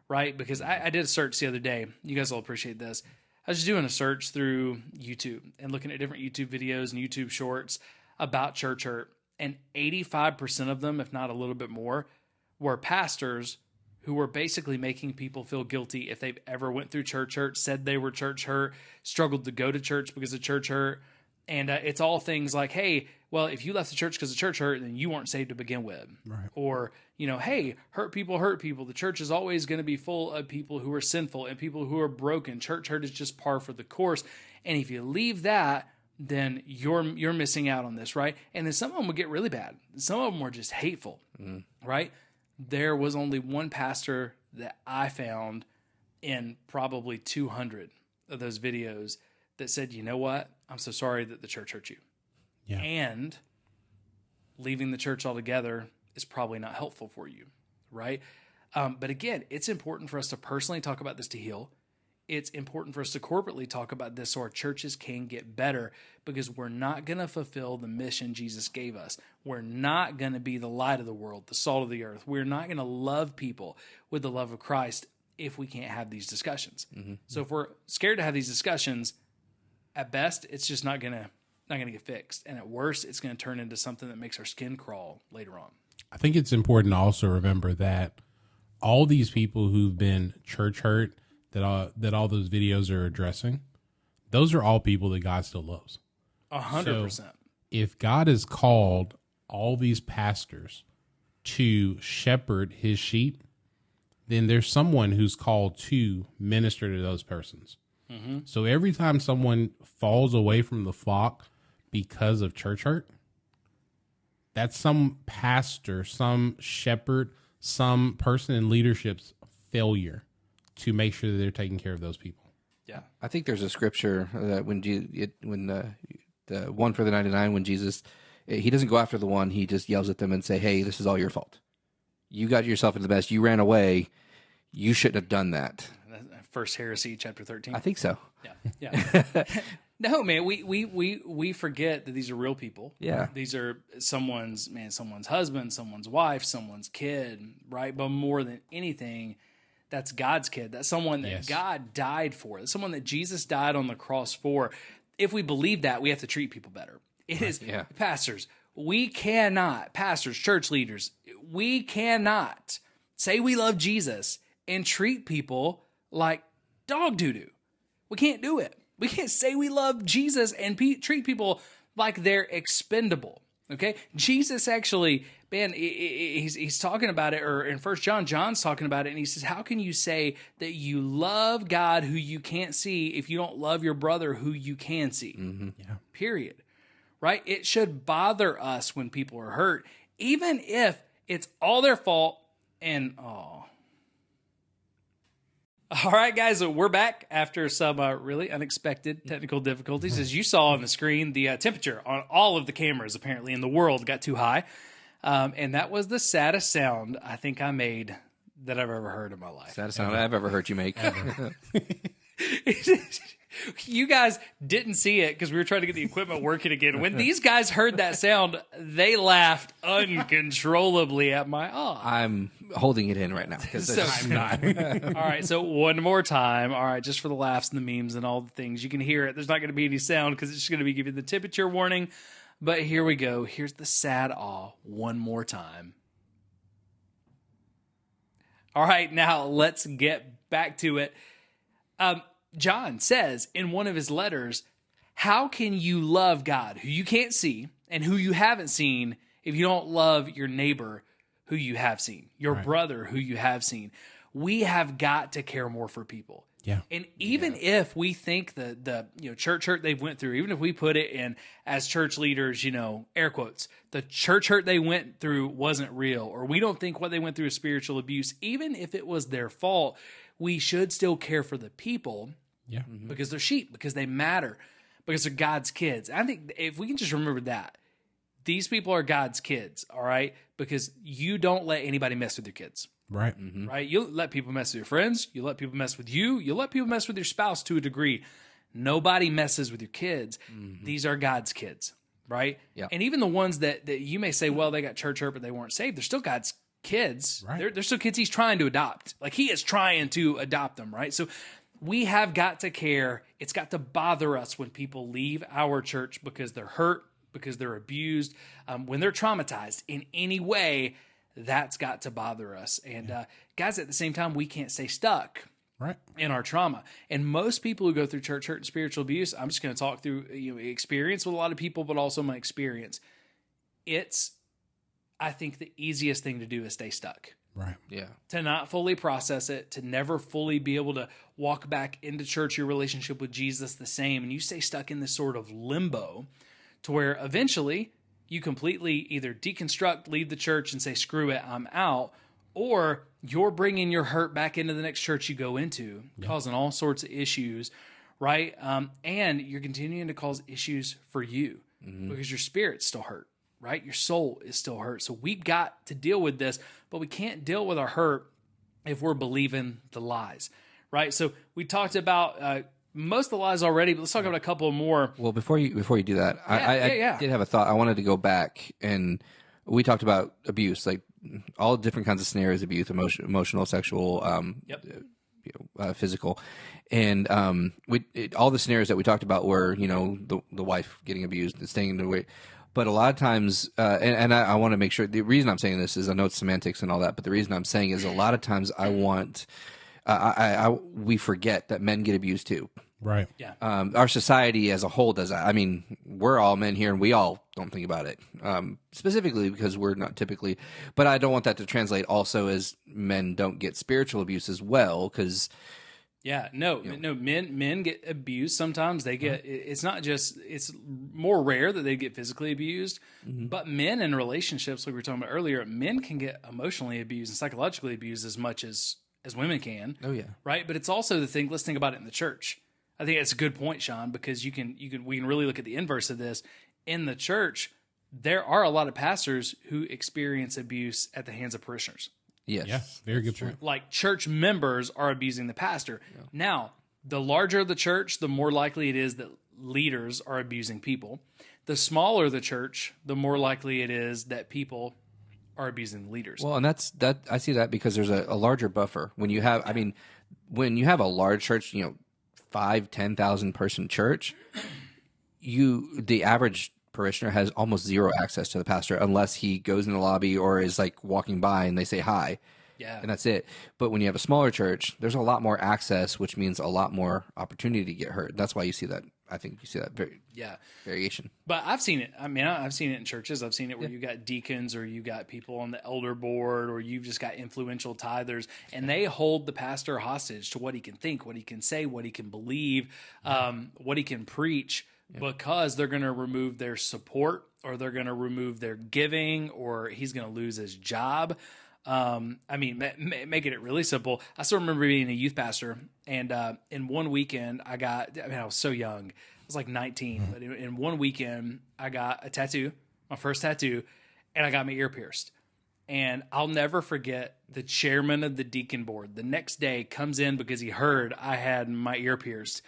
Right? Because I did a search the other day. You guys will appreciate this. I was just doing a search through YouTube and looking at different YouTube videos and YouTube shorts about church hurt. And 85% of them, if not a little bit more, were pastors who were basically making people feel guilty if they've ever went through church hurt, said they were church hurt, struggled to go to church because of church hurt. And it's all things like, hey, well, if you left the church because of church hurt, then you weren't saved to begin with. Right. Or, hey, hurt people hurt people. The church is always going to be full of people who are sinful and people who are broken. Church hurt is just par for the course. And if you leave that, then you're missing out on this, right? And then some of them would get really bad. Some of them were just hateful, right? There was only one pastor that I found in probably 200 of those videos that said, you know what? I'm so sorry that the church hurt you. Yeah. And leaving the church altogether is probably not helpful for you, right? But again, it's important for us to personally talk about this to heal. It's important for us to corporately talk about this so our churches can get better, because we're not going to fulfill the mission Jesus gave us. We're not going to be the light of the world, the salt of the earth. We're not going to love people with the love of Christ if we can't have these discussions. Mm-hmm. So if we're scared to have these discussions, at best, it's just not going to get fixed. And at worst, it's going to turn into something that makes our skin crawl later on. I think it's important to also remember that all these people who've been church hurt, that all those videos are addressing, those are all people that God still loves. 100%. So if God has called all these pastors to shepherd his sheep, then there's someone who's called to minister to those persons. Mm-hmm. So every time someone falls away from the flock because of church hurt, that's some pastor, some shepherd, some person in leadership's failure to make sure that they're taking care of those people. Yeah, I think there's a scripture that when the one for the 99, when Jesus, he doesn't go after the one, he just yells at them and say, "Hey, this is all your fault. You got yourself into the mess. You ran away. You shouldn't have done that." First Heresy, chapter 13. I think so. Yeah. No, man, we forget that these are real people. Yeah. These are someone's husband, someone's wife, someone's kid, right? But more than anything, that's God's kid. That's someone that God died for. That's someone that Jesus died on the cross for. If we believe that, we have to treat people better. Pastors, church leaders, we cannot say we love Jesus and treat people like dog doo-doo. We can't do it. We can't say we love Jesus and treat people like they're expendable. Okay, Jesus actually, man, he's talking about it, or in 1 John, John's talking about it, and he says, how can you say that you love God who you can't see if you don't love your brother who you can see? Mm-hmm. Yeah. Period. Right? It should bother us when people are hurt, even if it's all their fault, and All right, guys, we're back after some really unexpected technical difficulties. As you saw on the screen, the temperature on all of the cameras apparently in the world got too high. And that was the saddest sound I think I made that I've ever heard in my life. Saddest sound I've ever heard you make. You guys didn't see it because we were trying to get the equipment working again. When these guys heard that sound, they laughed uncontrollably at my I'm holding it in right now because So- I'm not. All right, so one more time. All right, just for the laughs and the memes and all the things. You can hear it. There's not going to be any sound because it's just going to be giving the temperature warning. But here we go. Here's the sad awe one more time. All right, now let's get back to it. John says in one of his letters, how can you love God, who you can't see, and who you haven't seen, if you don't love your neighbor, who you have seen, your brother, who you have seen? We have got to care more for people. Yeah. And even if we think the church hurt they've went through, even if we put it in as church leaders, air quotes, the church hurt they went through wasn't real, or we don't think what they went through is spiritual abuse, even if it was their fault, we should still care for the people. Yeah. Because they're sheep, because they matter, because they're God's kids. I think if we can just remember that, these people are God's kids, all right? Because you don't let anybody mess with your kids, Right. right? You let people mess with your friends. You let people mess with you. You let people mess with your spouse to a degree. Nobody messes with your kids. These are God's kids, right? Yeah. And even the ones that you may say, well, they got church hurt, but they weren't saved. They're still God's kids. Right. They're still kids he's trying to adopt. Like he is trying to adopt them, right? So we have got to care. It's got to bother us when people leave our church because they're hurt, because they're abused, when they're traumatized in any way. That's got to bother us. And guys, at the same time, we can't stay stuck Right. in our trauma. And most people who go through church hurt and spiritual abuse, I'm just going to talk through experience with a lot of people, but also my experience. I think the easiest thing to do is stay stuck. Right. Yeah. To not fully process it, to never fully be able to walk back into church, your relationship with Jesus the same, and you stay stuck in this sort of limbo to where eventually you completely either deconstruct, leave the church and say, screw it, I'm out, or you're bringing your hurt back into the next church you go into, causing all sorts of issues, right? And you're continuing to cause issues for you because your spirit's still hurt. Right? Your soul is still hurt. So we've got to deal with this, but we can't deal with our hurt if we're believing the lies, right? So we talked about most of the lies already, but let's talk about a couple more. Well, before you do that, Yeah. I did have a thought. I wanted to go back, and we talked about abuse, like all different kinds of scenarios of abuse, emotional, sexual, physical, and all the scenarios that we talked about were the wife getting abused and staying in the way. But a lot of times, and I want to make sure, the reason I'm saying this is I know it's semantics and all that, but the reason I'm saying is a lot of times we forget that men get abused too. Right. Yeah. Our society as a whole does that. I mean, we're all men here and we all don't think about it, specifically because we're not typically, but I don't want that to translate also as men don't get spiritual abuse as well, because Yeah, no, men get abused sometimes. They get, it's not just, it's more rare that they get physically abused, but men in relationships, like we were talking about earlier, men can get emotionally abused and psychologically abused as much as women can. Oh, yeah. Right. But it's also the thing, let's think about it in the church. I think that's a good point, Sean, because we can really look at the inverse of this. In the church, there are a lot of pastors who experience abuse at the hands of parishioners. Yes. Yeah. Very good point. Like church members are abusing the pastor. Yeah. Now, the larger the church, the more likely it is that leaders are abusing people. The smaller the church, the more likely it is that people are abusing the leaders. Well, and that I see that because there's a larger buffer when you have. I mean, when you have a large church, 5,000-10,000 person church, the average parishioner has almost zero access to the pastor unless he goes in the lobby or is like walking by and they say hi. Yeah. And that's it. But when you have a smaller church, there's a lot more access, which means a lot more opportunity to get hurt. That's why you see that. I think you see that variation. But I've seen it. I mean, I've seen it in churches. I've seen it where you got deacons or you got people on the elder board or you've just got influential tithers and they hold the pastor hostage to what he can think, what he can say, what he can believe, what he can preach. Because they're going to remove their support or they're going to remove their giving or he's going to lose his job. I mean, making it really simple. I still remember being a youth pastor, and in one weekend, I was so young. I was like 19, but in one weekend, I got a tattoo, my first tattoo, and I got my ear pierced. And I'll never forget the chairman of the deacon board the next day comes in because he heard I had my ear pierced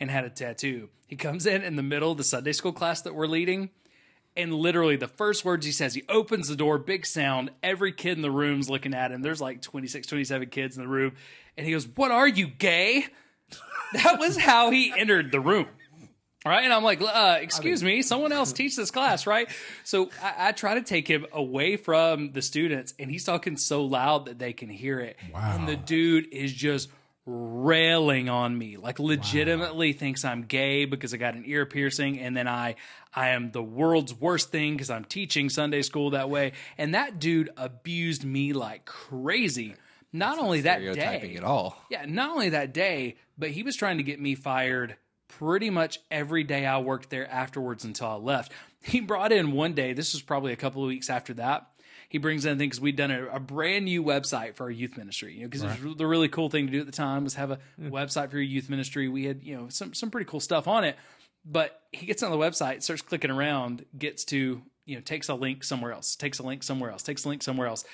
and had a tattoo. He comes in the middle of the Sunday school class that we're leading, and literally the first words he says, he opens the door, big sound, every kid in the room's looking at him. There's like 26, 27 kids in the room. And he goes, "What are you, gay?" That was how he entered the room. Right. And I'm like, excuse me, someone else teach this class, right? So I try to take him away from the students, and he's talking so loud that they can hear it. Wow. And the dude is just railing on me, like legitimately thinks I'm gay because I got an ear piercing, and then I am the world's worst thing because I'm teaching Sunday school that way. And that dude abused me like crazy. Not only that day, at all. Yeah, not only that day, but he was trying to get me fired pretty much every day I worked there afterwards until I left. He brought in one day, this was probably a couple of weeks after that, he brings in, because we'd done a brand new website for our youth ministry, because it was the really cool thing to do at the time was have a website for your youth ministry. We had, some pretty cool stuff on it, but he gets on the website, starts clicking around, gets to, takes a link somewhere else, takes a link somewhere else, takes a link somewhere else.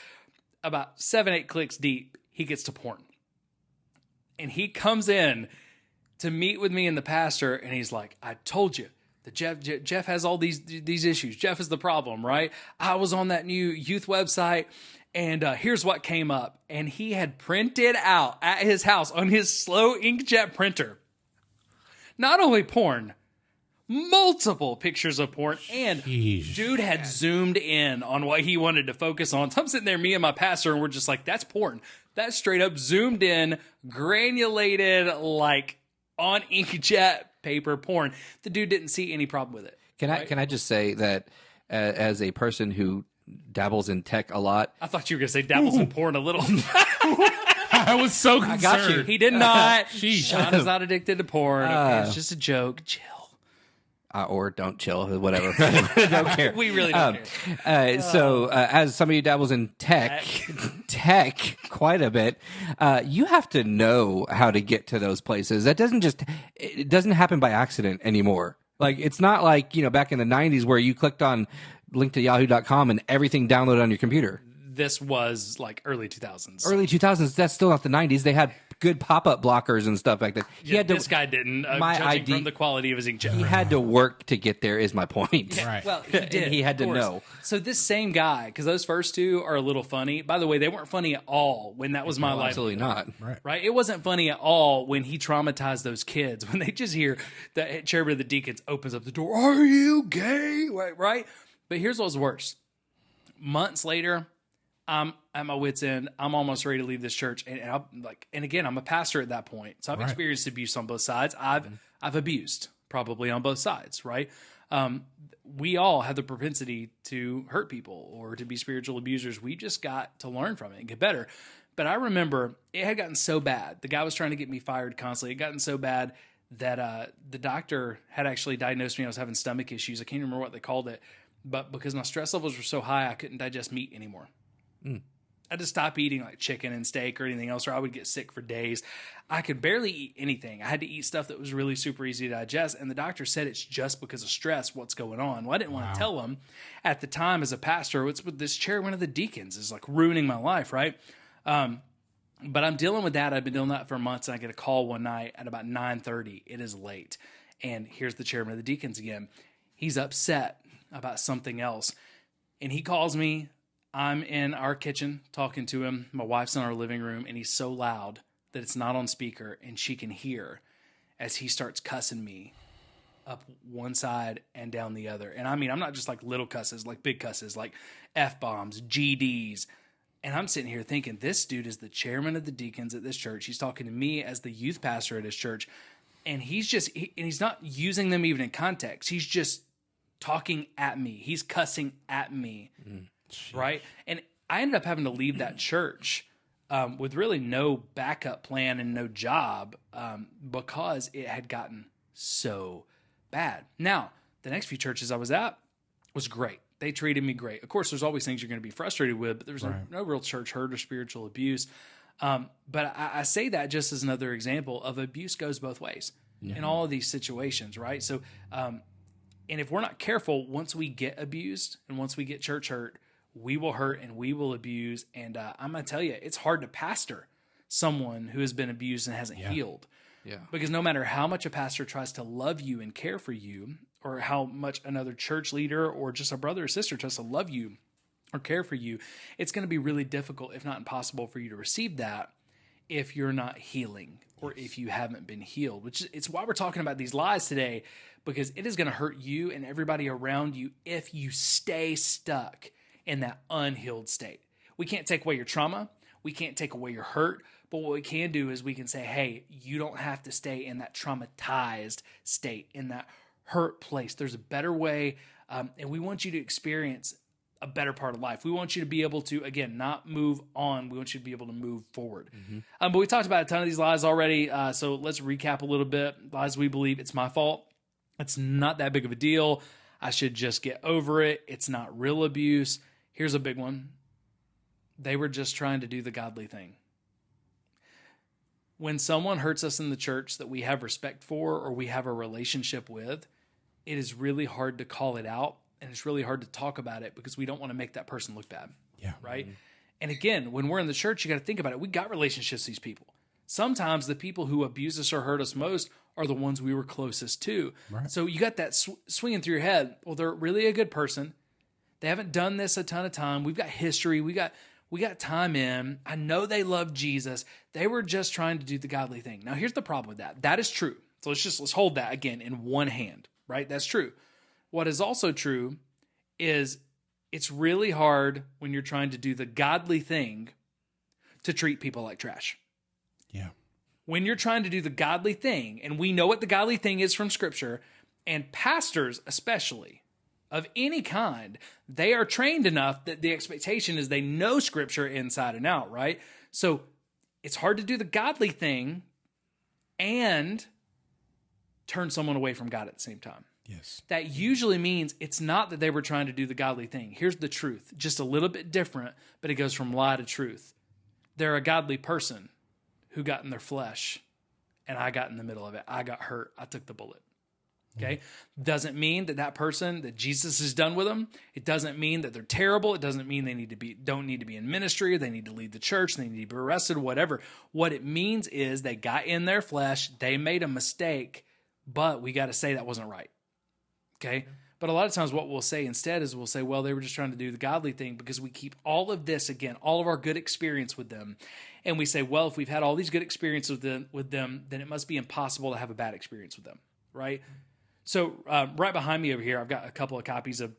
About 7-8 clicks deep, he gets to porn. And he comes in to meet with me and the pastor, and he's like, "I told you that Jeff has all these issues. Jeff is the problem, right? I was on that new youth website, and here's what came up." And he had printed out at his house on his slow inkjet printer, not only porn, multiple pictures of porn, and dude had zoomed in on what he wanted to focus on. So I'm sitting there, me and my pastor, and we're just like, that's porn. That's straight up zoomed in, granulated, like on inkjet paper porn. The dude didn't see any problem with it. Can I just say that as a person who dabbles in tech a lot, I thought you were going to say dabbles in porn a little. I was so concerned. I got you. He did not. Sean is not addicted to porn. Okay, it's just a joke. Chill. Or don't chill, whatever. Don't care. We really don't care. So, as somebody who dabbles in tech quite a bit, you have to know how to get to those places. It doesn't happen by accident anymore. Like, it's not like, back in the 90s where you clicked on link to yahoo.com and everything downloaded on your computer. This was like early 2000s. Early 2000s, that's still not the 90s. They had good pop-up blockers and stuff like that. This guy didn't, judging from the quality of his inkjet. He had to work to get there, is my point. Yeah, Right. well, he did. And he had to know. So this same guy, because those first two are a little funny. By the way, they weren't funny at all when that was my life. Absolutely not. Right? It wasn't funny at all when he traumatized those kids. When they just hear the chairman of the deacons opens up the door, "Are you gay?" Right? But here's what's worse. Months later, I'm at my wit's end. I'm almost ready to leave this church, and again, I'm a pastor at that point, so I've experienced abuse on both sides. I've abused probably on both sides, right? We all have the propensity to hurt people or to be spiritual abusers. We just got to learn from it and get better. But I remember it had gotten so bad. The guy was trying to get me fired constantly. It had gotten so bad that the doctor had actually diagnosed me. I was having stomach issues. I can't remember what they called it, but because my stress levels were so high, I couldn't digest meat anymore. I just stopped eating like chicken and steak or anything else, or I would get sick for days. I could barely eat anything. I had to eat stuff that was really super easy to digest. And the doctor said it's just because of stress, what's going on. Well, I didn't want to tell him at the time as a pastor. It's with this chairman of the deacons is like ruining my life, right? But I'm dealing with that. I've been doing that for months. And I get a call one night at about 9:30. It is late. And here's the chairman of the deacons again. He's upset about something else. And he calls me. I'm in our kitchen talking to him. My wife's in our living room, and he's so loud that it's not on speaker, and she can hear as he starts cussing me up one side and down the other. And I mean, I'm not just like little cusses, like big cusses, like F-bombs, GDs. And I'm sitting here thinking, this dude is the chairman of the deacons at this church. He's talking to me as the youth pastor at his church. And he's not using them even in context. He's just talking at me. He's cussing at me. Right. And I ended up having to leave that church with really no backup plan and no job because it had gotten so bad. Now, the next few churches I was at was great. They treated me great. Of course, there's always things you're going to be frustrated with, but there's Right. no real church hurt or spiritual abuse. But I say that just as another example of abuse goes both ways in all of these situations, right? So, and if we're not careful, once we get abused and once we get church hurt, we will hurt and we will abuse. And I'm going to tell you, it's hard to pastor someone who has been abused and hasn't healed. Yeah. Because no matter how much a pastor tries to love you and care for you, or how much another church leader or just a brother or sister tries to love you or care for you, it's going to be really difficult, if not impossible, for you to receive that if you're not healing or if you haven't been healed, which is it's why we're talking about these lies today, because it is going to hurt you and everybody around you if you stay stuck in that unhealed state. We can't take away your trauma. We can't take away your hurt. But what we can do is we can say, hey, you don't have to stay in that traumatized state, in that hurt place. There's a better way. And we want you to experience a better part of life. We want you to be able to, again, not move on. We want you to be able to move forward. But we talked about a ton of these lies already. So let's recap a little bit. Lies we believe: it's my fault. It's not that big of a deal. I should just get over it. It's not real abuse. Here's a big one. They were just trying to do the godly thing. When someone hurts us in the church that we have respect for or we have a relationship with, it is really hard to call it out, and it's really hard to talk about it because we don't want to make that person look bad. Yeah. Right? And again, when we're in the church, you got to think about it. We got relationships with these people. Sometimes the people who abuse us or hurt us most are the ones we were closest to. Right. So you got that swinging through your head. Well, they're really a good person. They haven't done this a ton of time. We've got history. We got time in. I know they love Jesus. They were just trying to do the godly thing. Now, here's the problem with that. That is true. So let's hold that again in one hand, right? That's true. What is also true is it's really hard when you're trying to do the godly thing to treat people like trash. Yeah. When you're trying to do the godly thing, and we know what the godly thing is from Scripture, and pastors especially, of any kind, they are trained enough that the expectation is they know Scripture inside and out, right? So it's hard to do the godly thing and turn someone away from God at the same time. Yes. That usually means it's not that they were trying to do the godly thing. Here's the truth, just a little bit different, but it goes from lie to truth. They're a godly person who got in their flesh, and I got in the middle of it. I got hurt. I took the bullet. Okay. Doesn't mean that person, that Jesus is done with them. It doesn't mean that they're terrible. It doesn't mean they don't need to be in ministry. Or they need to lead the church. They need to be arrested, whatever. What it means is they got in their flesh. They made a mistake, but we got to say that wasn't right. Okay. But a lot of times what we'll say instead is we'll say, well, they were just trying to do the godly thing, because we keep all of this, again, all of our good experience with them. And we say, well, if we've had all these good experiences with them, then it must be impossible to have a bad experience with them. Right. So right behind me over here, I've got a couple of copies of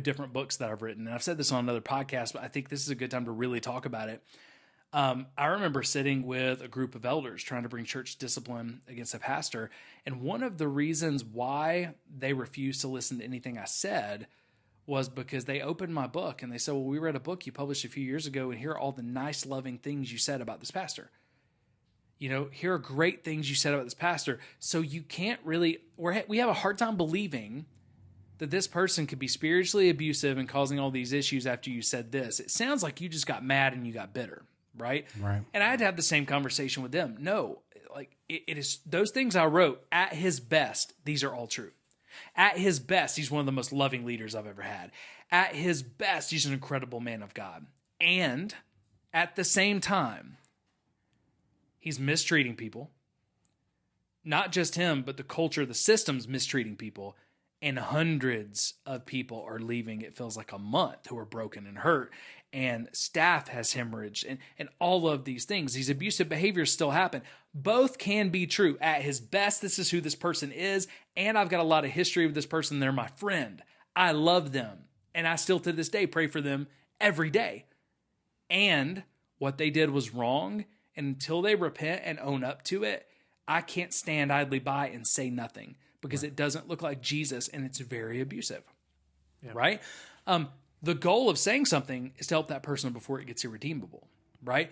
different books that I've written. And I've said this on another podcast, but I think this is a good time to really talk about it. I remember sitting with a group of elders trying to bring church discipline against a pastor. And one of the reasons why they refused to listen to anything I said was because they opened my book and they said, well, we read a book you published a few years ago, and here are all the nice, loving things you said about this pastor. You know, here are great things you said about this pastor. So you can't really, we have a hard time believing that this person could be spiritually abusive and causing all these issues after you said this. It sounds like you just got mad and you got bitter, right? Right. And I had to have the same conversation with them. No, like it is those things I wrote at his best. These are all true. At his best, he's one of the most loving leaders I've ever had. At his best, he's an incredible man of God. And at the same time, he's mistreating people. Not just him, but the culture, the system's mistreating people. And hundreds of people are leaving, it feels like a month, who are broken and hurt. And staff has hemorrhaged and all of these things. These abusive behaviors still happen. Both can be true. At his best, this is who this person is. And I've got a lot of history with this person. They're my friend. I love them. And I still to this day pray for them every day. And what they did was wrong. And until they repent and own up to it, I can't stand idly by and say nothing, because it doesn't look like Jesus and it's very abusive, right? The goal of saying something is to help that person before it gets irredeemable, right?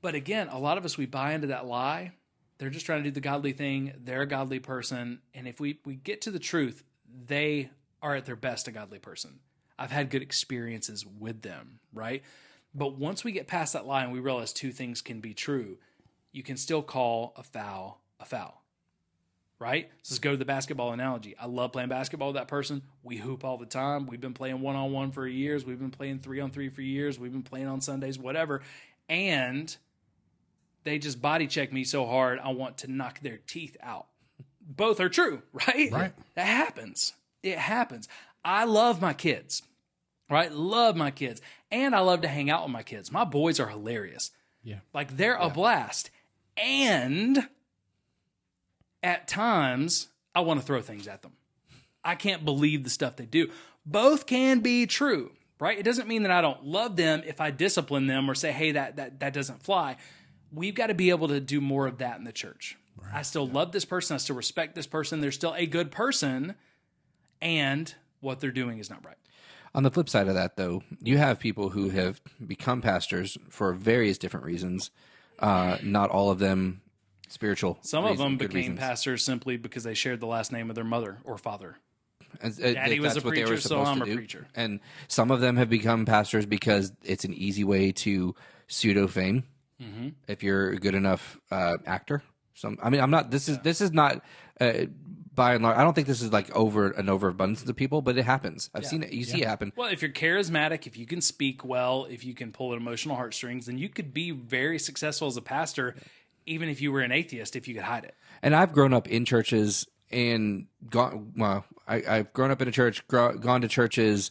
But again, a lot of us, we buy into that lie. They're just trying to do the godly thing. They're a godly person. And if we get to the truth, they are at their best a godly person. I've had good experiences with them, right? But once we get past that line, we realize two things can be true. You can still call a foul, right? So let's go to the basketball analogy. I love playing basketball with that person. We hoop all the time. We've been playing one-on-one for years. We've been playing 3-on-3 for years. We've been playing on Sundays, whatever. And they just body check me so hard, I want to knock their teeth out. Both are true, right? Right. That happens. It happens. I love my kids, right? Love my kids. And I love to hang out with my kids. My boys are hilarious. Yeah. Like, they're a blast. And at times, I want to throw things at them. I can't believe the stuff they do. Both can be true, right? It doesn't mean that I don't love them if I discipline them or say, hey, that doesn't fly. We've got to be able to do more of that in the church. Right. I still love this person. I still respect this person. They're still a good person. And what they're doing is not right. On the flip side of that, though, you have people who have become pastors for various different reasons. Not all of them spiritual. Some of them became pastors simply because they shared the last name of their mother or father. Daddy was a preacher, so I'm a preacher. And some of them have become pastors because it's an easy way to pseudo fame. Mm-hmm. If you're a good enough actor. I'm not. This is not. By and large, I don't think this is like an overabundance of people, but it happens. I've seen it. You see it happen. Well, if you're charismatic, if you can speak well, if you can pull at emotional heartstrings, then you could be very successful as a pastor, even if you were an atheist, if you could hide it. And I've grown up in churches and gone. Well, I've grown up in a church, gone to churches,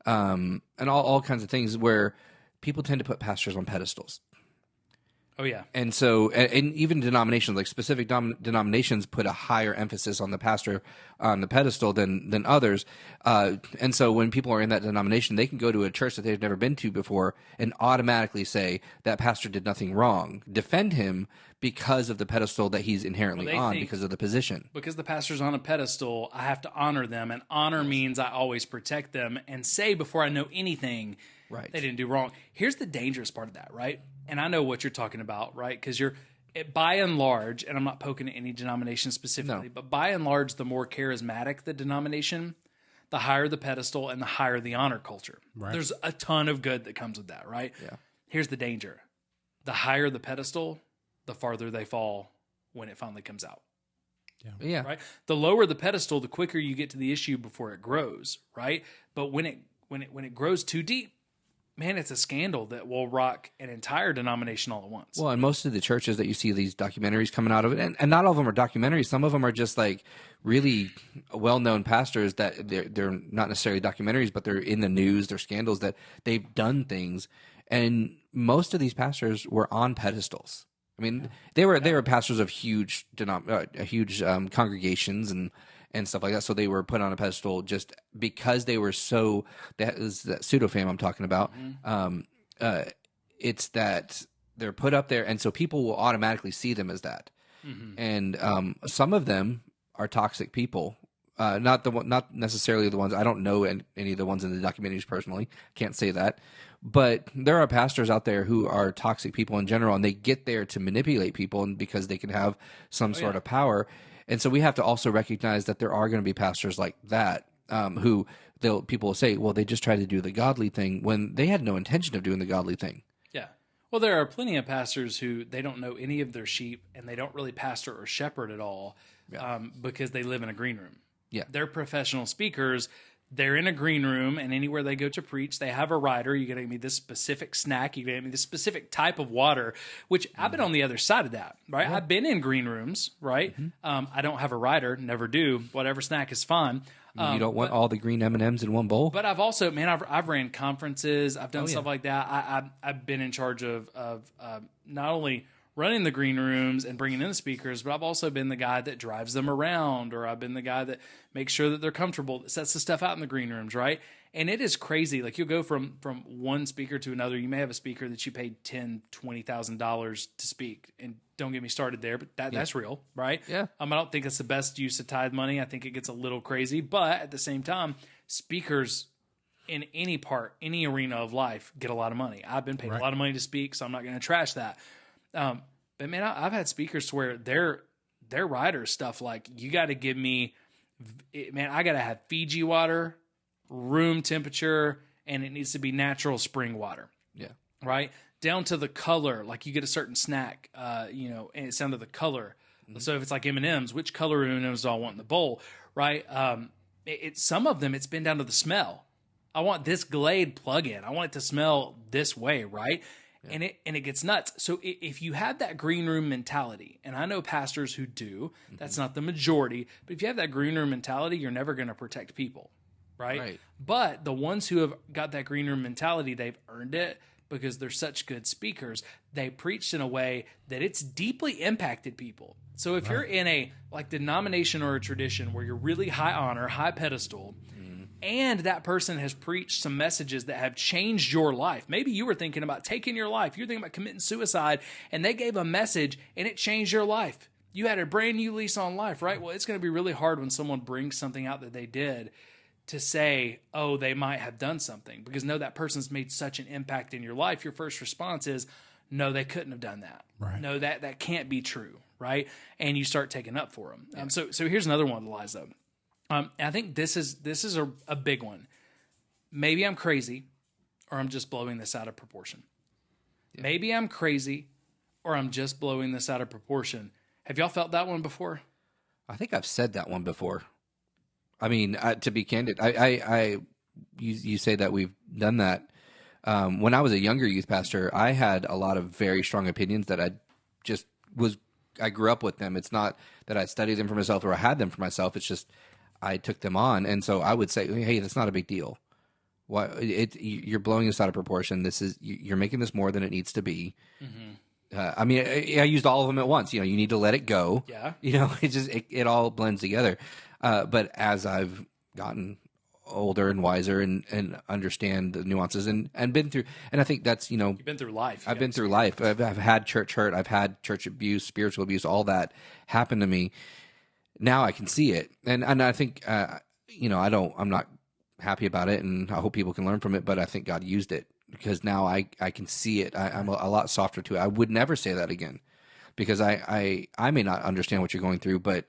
and all kinds of things where people tend to put pastors on pedestals. Oh, yeah. And so, and even denominations, like specific denominations, put a higher emphasis on the pastor on the pedestal than others. And so when people are in that denomination, they can go to a church that they've never been to before and automatically say that pastor did nothing wrong, defend him because of the pedestal that he's inherently on, because of the position. Because the pastor's on a pedestal, I have to honor them. And honor means I always protect them and say before I know anything, right, they didn't do wrong. Here's the dangerous part of that, right? And I know what you're talking about, right? Because by and large, and I'm not poking at any denomination specifically, but by and large, the more charismatic the denomination, the higher the pedestal and the higher the honor culture. Right. There's a ton of good that comes with that, right? Yeah. Here's the danger. The higher the pedestal, the farther they fall when it finally comes out. Yeah. Right? The lower the pedestal, the quicker you get to the issue before it grows, right? But when it grows too deep, man, it's a scandal that will rock an entire denomination all at once. Well, and most of the churches that you see these documentaries coming out of it, and not all of them are documentaries. Some of them are just like really well-known pastors that they're not necessarily documentaries, but they're in the news. They're scandals that they've done things, and most of these pastors were on pedestals. I mean, they were pastors of huge congregations and stuff like that. So they were put on a pedestal just because they were so, that is that pseudo fame I'm talking about. Mm-hmm. It's that they're put up there. And so people will automatically see them as that. Mm-hmm. And some of them are toxic people. Not necessarily the ones, I don't know any of the ones in the documentaries personally. Can't say that. But there are pastors out there who are toxic people in general, and they get there to manipulate people and because they can have some sort of power. And so we have to also recognize that there are going to be pastors like that who people will say, well, they just tried to do the godly thing when they had no intention of doing the godly thing. Yeah. Well, there are plenty of pastors who they don't know any of their sheep and they don't really pastor or shepherd at all because they live in a green room. Yeah. They're professional speakers. They're in a green room, and anywhere they go to preach, they have a rider. You're going to give me this specific snack. You're going to give me this specific type of water, which I've been on the other side of that, right? Yeah. I've been in green rooms, right? Mm-hmm. I don't have a rider, never do. Whatever snack is fine. You don't want all the green M&Ms in one bowl? But I've also, I've ran conferences. I've done stuff like that. I've been in charge of not only running the green rooms and bringing in the speakers, but I've also been the guy that drives them around, or I've been the guy that makes sure that they're comfortable, that sets the stuff out in the green rooms, right? And it is crazy. Like, you'll go from one speaker to another. You may have a speaker that you paid $10,000, $20,000 to speak, and don't get me started there, but that's real, right? Yeah. I don't think it's the best use of tithe money. I think it gets a little crazy, but at the same time, speakers in any arena of life get a lot of money. I've been paid a lot of money to speak, so I'm not going to trash that. But man, I've had speakers to where their riders stuff like, you got to give me, man, I got to have Fiji water room temperature, and it needs to be natural spring water. Yeah. Right? Down to the color, like you get a certain snack, and it's down to the color. So if it's like M&Ms, which color M&Ms do I want in the bowl, right? Some of them, it's been down to the smell. I want this Glade plug-in. I want it to smell this way, right? Yeah. And it gets nuts. So if you have that green room mentality, and I know pastors who do, that's not the majority, but if you have that green room mentality, you're never going to protect people, right? But the ones who have got that green room mentality, they've earned it because they're such good speakers. They preached in a way that it's deeply impacted people. So if you're in a denomination or a tradition where you're really high honor, high pedestal, and that person has preached some messages that have changed your life. Maybe you were thinking about taking your life. You're thinking about committing suicide, and they gave a message, and it changed your life. You had a brand new lease on life, right? Well, it's going to be really hard when someone brings something out that they did to say, oh, they might have done something. Because no, that person's made such an impact in your life. Your first response is, no, they couldn't have done that. Right. No, that can't be true, right? And you start taking up for them. Yeah. So here's another one of the lies, though. I think this is a big one. Maybe I'm crazy, or I'm just blowing this out of proportion. Yeah. Maybe I'm crazy, or I'm just blowing this out of proportion. Have y'all felt that one before? I think I've said that one before. I mean, to be candid, you say that we've done that. When I was a younger youth pastor, I had a lot of very strong opinions that I grew up with them. It's not that I studied them for myself or I had them for myself. It's just I took them on. And so I would say, hey, that's not a big deal. You're blowing this out of proportion. You're making this more than it needs to be. Mm-hmm. I mean, I used all of them at once. You need to let it go. Yeah. It all blends together. But as I've gotten older and wiser and understand the nuances and been through, and I think that's, you've been through life. I've been through life. I've had church hurt. I've had church abuse, spiritual abuse, all that happened to me. Now I can see it. And I think, I'm not happy about it, and I hope people can learn from it, but I think God used it because now I can see it. I'm a lot softer to it. I would never say that again because I may not understand what you're going through, but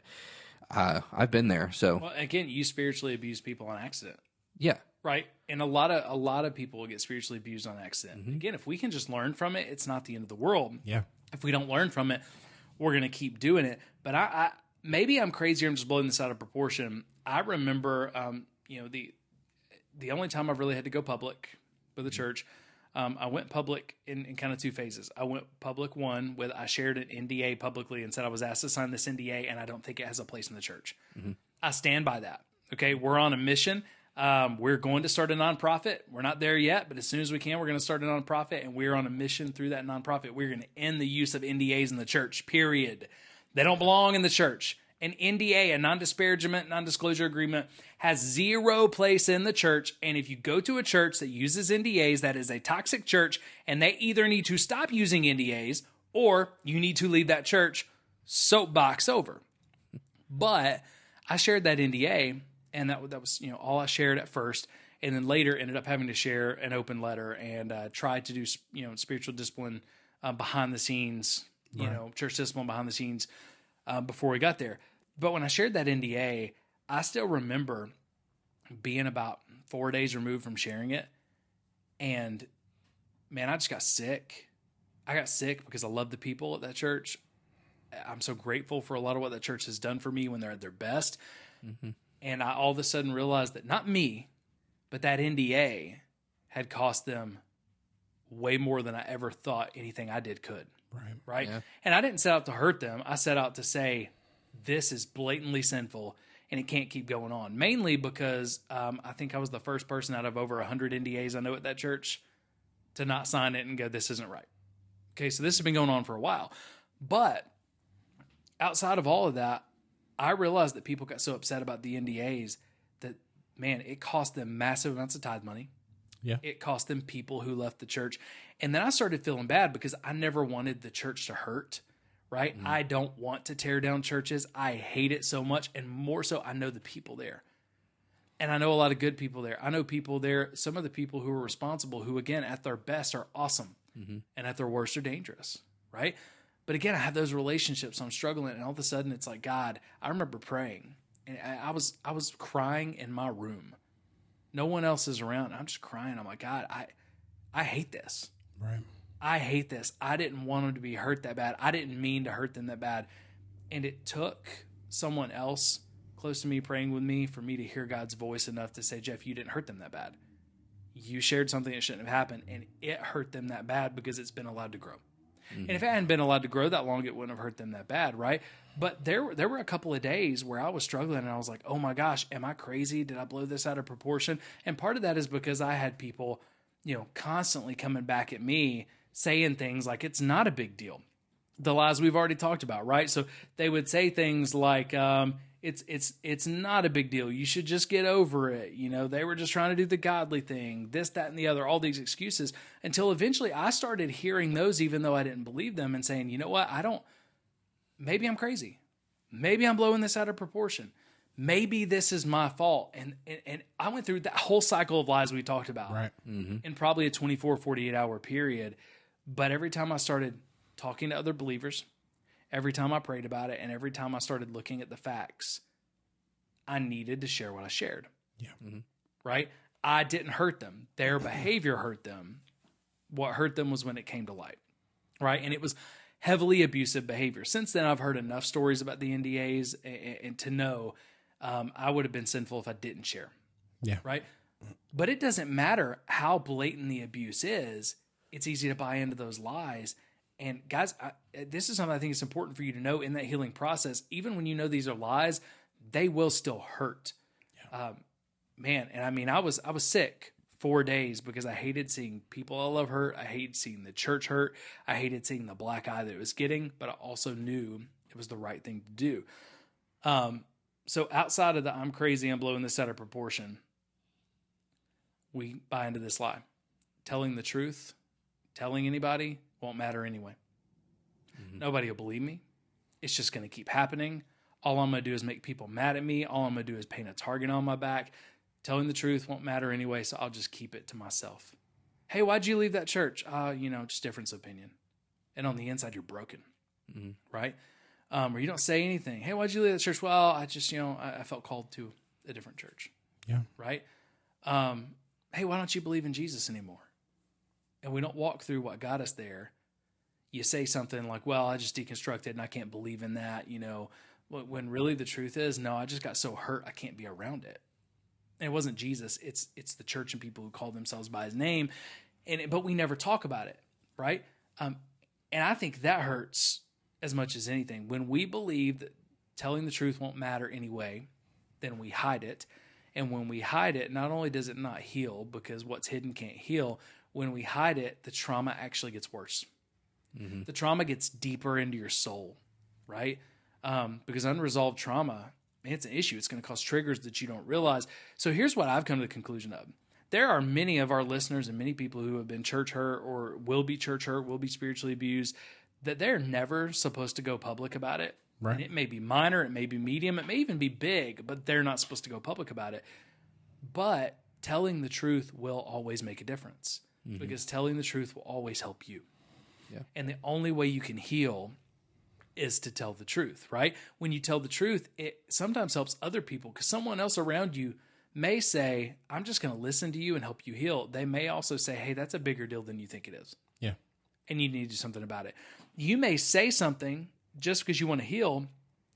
I've been there. So well, again, you spiritually abuse people on accident. Yeah. Right. And a lot of people will get spiritually abused on accident. Mm-hmm. Again, if we can just learn from it, it's not the end of the world. Yeah. If we don't learn from it, we're going to keep doing it. But I maybe I'm crazy. I'm just blowing this out of proportion. I remember, the only time I've really had to go public with the church, I went public in kind of two phases. I went public one with I shared an NDA publicly and said I was asked to sign this NDA and I don't think it has a place in the church. Mm-hmm. I stand by that. Okay, we're on a mission. We're going to start a nonprofit. We're not there yet, but as soon as we can, we're going to start a nonprofit, and we're on a mission through that nonprofit. We're going to end the use of NDAs in the church, period. They don't belong in the church. An NDA, a non-disparagement, non-disclosure agreement, has zero place in the church. And if you go to a church that uses NDAs, that is a toxic church, and they either need to stop using NDAs or you need to leave that church. Soapbox over. But I shared that NDA, and that was all I shared at first, and then later ended up having to share an open letter and tried to do spiritual discipline behind the scenes, church discipline behind the scenes before we got there. But when I shared that NDA, I still remember being about 4 days removed from sharing it. And man, I just got sick. I got sick because I love the people at that church. I'm so grateful for a lot of what that church has done for me when they're at their best. Mm-hmm. And I all of a sudden realized that not me, but that NDA had cost them way more than I ever thought anything I did could. Right. Yeah. And I didn't set out to hurt them. I set out to say, this is blatantly sinful and it can't keep going on. Mainly because I think I was the first person out of over 100 NDAs I know at that church to not sign it and go, this isn't right. Okay, so this has been going on for a while. But outside of all of that, I realized that people got so upset about the NDAs that, man, it cost them massive amounts of tithe money. Yeah. It cost them people who left the church. And then I started feeling bad because I never wanted the church to hurt, right? Mm. I don't want to tear down churches. I hate it so much. And more so, I know the people there. And I know a lot of good people there. I know people there, some of the people who are responsible, who, again, at their best are awesome. Mm-hmm. And at their worst are dangerous, right? But again, I have those relationships. So I'm struggling. And all of a sudden, it's like, God, I remember praying. And I was crying in my room. No one else is around. I'm just crying. I'm like, God, I hate this. Right. I hate this. I didn't want them to be hurt that bad. I didn't mean to hurt them that bad. And it took someone else close to me praying with me for me to hear God's voice enough to say, Jeff, you didn't hurt them that bad. You shared something that shouldn't have happened, and it hurt them that bad because it's been allowed to grow. Mm-hmm. And if it hadn't been allowed to grow that long, it wouldn't have hurt them that bad, right? But there were a couple of days where I was struggling, and I was like, oh my gosh, am I crazy? Did I blow this out of proportion? And part of that is because I had people, constantly coming back at me saying things like it's not a big deal. The lies we've already talked about, right? So they would say things like, it's not a big deal. You should just get over it. They were just trying to do the godly thing, this, that, and the other, all these excuses, until eventually I started hearing those, even though I didn't believe them, and saying, you know what? Maybe I'm crazy. Maybe I'm blowing this out of proportion. Maybe this is my fault. And I went through that whole cycle of lies we talked about Right. in probably a 24, 48 hour period. But every time I started talking to other believers, every time I prayed about it, and every time I started looking at the facts, I needed to share what I shared. Yeah. Mm-hmm. Right? I didn't hurt them. Their behavior hurt them. What hurt them was when it came to light. Right? And it was heavily abusive behavior. Since then, I've heard enough stories about the NDAs and to know I would have been sinful if I didn't share. Yeah. Right? But it doesn't matter how blatant the abuse is. It's easy to buy into those lies. And guys, this is something I think is important for you to know in that healing process. Even when you know these are lies, they will still hurt. Yeah. I was sick 4 days because I hated seeing people I love hurt. I hated seeing the church hurt. I hated seeing the black eye that it was getting, but I also knew it was the right thing to do. So outside of the I'm crazy, I'm blowing this out of proportion, we buy into this lie. Telling the truth, telling anybody won't matter anyway. Mm-hmm. Nobody will believe me. It's just going to keep happening. All I'm going to do is make people mad at me. All I'm going to do is paint a target on my back. Telling the truth won't matter anyway, so I'll just keep it to myself. Hey, why'd you leave that church? Just difference of opinion. And on the inside, you're broken, right? Or you don't say anything. Hey, why'd you leave that church? Well, I just, I felt called to a different church. Yeah. Right? Hey, why don't you believe in Jesus anymore? And we don't walk through what got us there. You say something like, well, I just deconstructed and I can't believe in that, when really the truth is, no, I just got so hurt I can't be around it. And it wasn't Jesus. It's the church and people who call themselves by his name. But we never talk about it, right? And I think that hurts as much as anything. When we believe that telling the truth won't matter anyway, then we hide it. And when we hide it, not only does it not heal, because what's hidden can't heal, when we hide it, the trauma actually gets worse. Mm-hmm. The trauma gets deeper into your soul, right? Because unresolved trauma, it's an issue. It's going to cause triggers that you don't realize. So here's what I've come to the conclusion of. There are many of our listeners and many people who have been church hurt or will be church hurt, will be spiritually abused, that they're never supposed to go public about it. Right. And it may be minor, it may be medium, it may even be big, but they're not supposed to go public about it. But telling the truth will always make a difference, because telling the truth will always help you. Yeah. And the only way you can heal is to tell the truth, right? When you tell the truth, it sometimes helps other people, because someone else around you may say, I'm just going to listen to you and help you heal. They may also say, hey, that's a bigger deal than you think it is. Yeah. And you need to do something about it. You may say something just because you want to heal,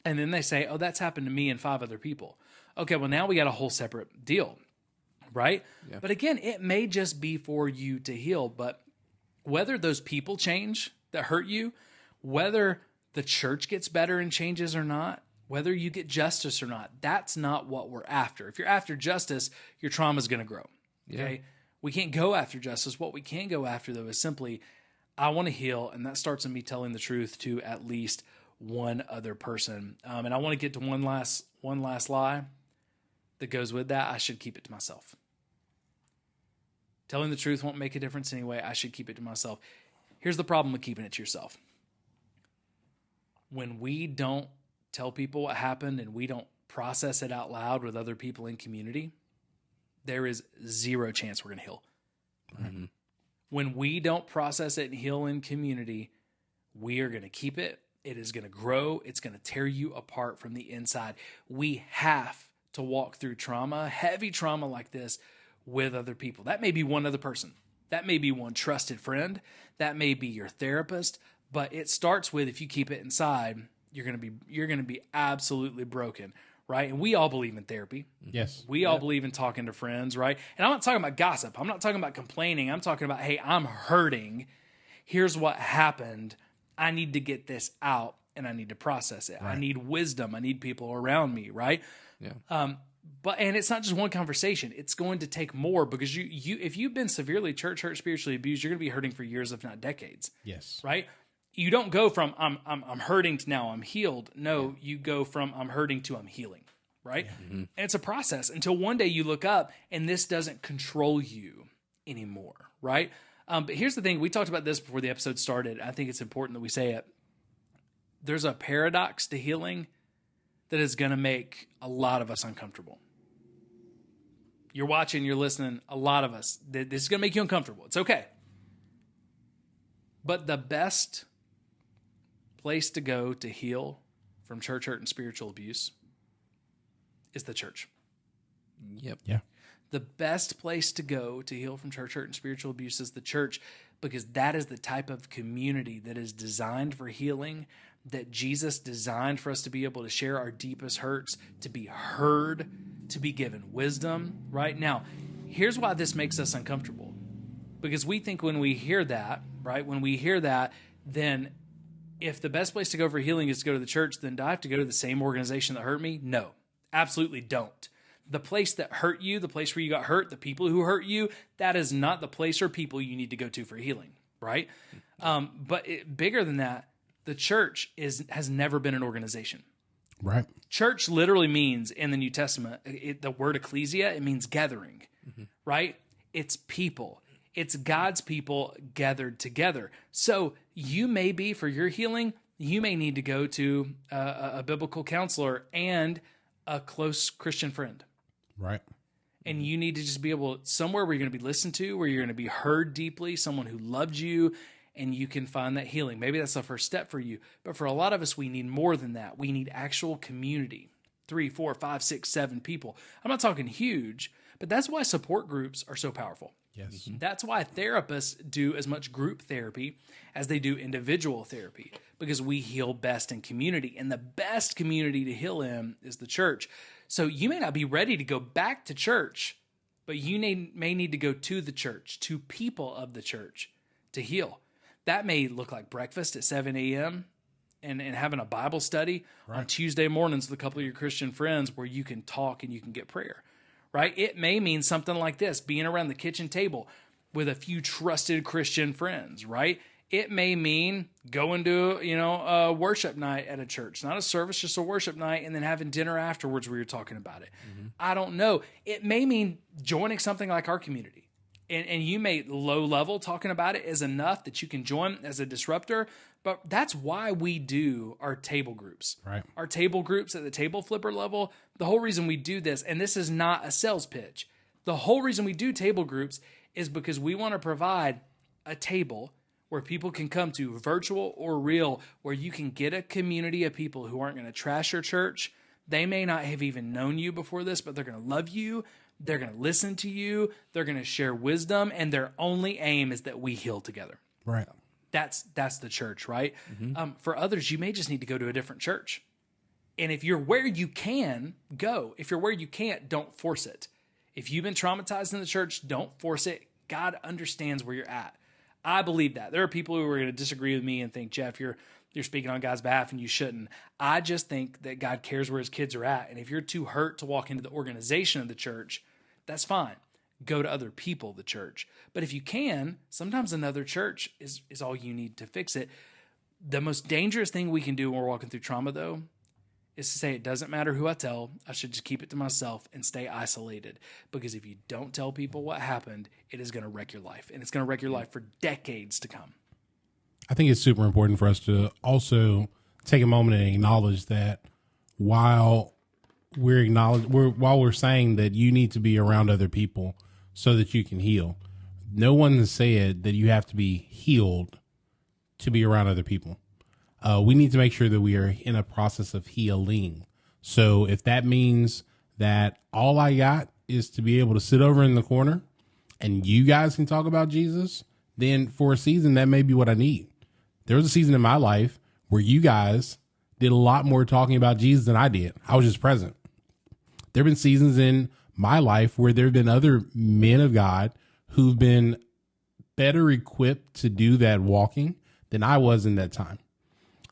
and then they say, oh, that's happened to me and 5 other people. Okay, well, now we got a whole separate deal, right? Yeah. But again, it may just be for you to heal, but whether those people change that hurt you, whether the church gets better and changes or not, whether you get justice or not, that's not what we're after. If you're after justice, your trauma is going to grow. Okay. Yeah. We can't go after justice. What we can go after, though, is simply, I want to heal. And that starts with me telling the truth to at least one other person. And I want to get to one last lie that goes with that. I should keep it to myself. Telling the truth won't make a difference anyway. I should keep it to myself. Here's the problem with keeping it to yourself. When we don't tell people what happened and we don't process it out loud with other people in community, there is zero chance we're going to heal. Mm-hmm. When we don't process it and heal in community, we are going to keep it. It is going to grow. It's going to tear you apart from the inside. We have to walk through trauma, heavy trauma like this, with other people. That may be one other person. That may be one trusted friend. That may be your therapist. But it starts with, if you keep it inside, you're going to be absolutely broken, right? And we all believe in therapy. Yes. We all believe in talking to friends, right? And I'm not talking about gossip. I'm not talking about complaining. I'm talking about, hey, I'm hurting. Here's what happened. I need to get this out and I need to process it. Right. I need wisdom. I need people around me, right? Yeah. And it's not just one conversation. It's going to take more, because you if you've been severely church hurt, spiritually abused, you're going to be hurting for years, if not decades. Yes. Right? You don't go from I'm hurting to now I'm healed. No, you go from I'm hurting to I'm healing. Right? Yeah. Mm-hmm. And it's a process until one day you look up and this doesn't control you anymore. Right? But here's the thing. We talked about this before the episode started. I think it's important that we say it. There's a paradox to healing that is going to make a lot of us uncomfortable. You're watching, you're listening, a lot of us, this is going to make you uncomfortable. It's okay. But the best place to go to heal from church hurt and spiritual abuse is the church. Yep. Yeah. The best place to go to heal from church hurt and spiritual abuse is the church, because that is the type of community that is designed for healing, that Jesus designed for us to be able to share our deepest hurts, to be heard, to be given wisdom. Right now, here's why this makes us uncomfortable. Because we think when we hear that, right, then if the best place to go for healing is to go to the church, then do I have to go to the same organization that hurt me? No, absolutely don't. The place that hurt you, the place where you got hurt, the people who hurt you, that is not the place or people you need to go to for healing, right? But bigger than that, the church has never been an organization. Right. Church literally means, in the New Testament, the word ecclesia, it means gathering, right? It's people. It's God's people gathered together. So you may be, for your healing, you may need to go to a biblical counselor and a close Christian friend. Right. And you need to just be able, somewhere where you're going to be listened to, where you're going to be heard deeply, someone who loved you, and you can find that healing. Maybe that's the first step for you. But for a lot of us, we need more than that. We need actual community. 3, 4, 5, 6, 7 people. I'm not talking huge, but that's why support groups are so powerful. Yes. That's why therapists do as much group therapy as they do individual therapy, because we heal best in community. And the best community to heal in is the church. So you may not be ready to go back to church, but you may need to go to the church, to people of the church, to heal. That may look like breakfast at 7 a.m. and having a Bible study on Tuesday mornings with a couple of your Christian friends where you can talk and you can get prayer, right? It may mean something like this, being around the kitchen table with a few trusted Christian friends, right? It may mean going to, a worship night at a church, not a service, just a worship night, and then having dinner afterwards where you're talking about it. Mm-hmm. I don't know. It may mean joining something like our community. And you may, low level, talking about it is enough that you can join as a disruptor. But that's why we do our table groups. Right. Our table groups at the table flipper level, the whole reason we do this, and this is not a sales pitch, the whole reason we do table groups is because we want to provide a table where people can come to, virtual or real, where you can get a community of people who aren't going to trash your church. They may not have even known you before this, but they're going to love you. They're going to listen to you. They're going to share wisdom. And their only aim is that we heal together. Right. That's the church, right? Mm-hmm. For others, you may just need to go to a different church. And if you're where you can, go. If you're where you can't, don't force it. If you've been traumatized in the church, don't force it. God understands where you're at. I believe that. There are people who are going to disagree with me and think, Jeff, you're speaking on God's behalf and you shouldn't. I just think that God cares where his kids are at. And if you're too hurt to walk into the organization of the church, that's fine. Go to other people, the church. But if you can, sometimes another church is all you need to fix it. The most dangerous thing we can do when we're walking through trauma, though, is to say it doesn't matter who I tell. I should just keep it to myself and stay isolated. Because if you don't tell people what happened, it is going to wreck your life. And it's going to wreck your life for decades to come. I think it's super important for us to also take a moment and acknowledge that while we're saying that you need to be around other people so that you can heal, no one has said that you have to be healed to be around other people. We need to make sure that we are in a process of healing. So if that means that all I got is to be able to sit over in the corner and you guys can talk about Jesus, then for a season, that may be what I need. There was a season in my life where you guys did a lot more talking about Jesus than I did. I was just present. There have been seasons in my life where there have been other men of God who've been better equipped to do that walking than I was in that time,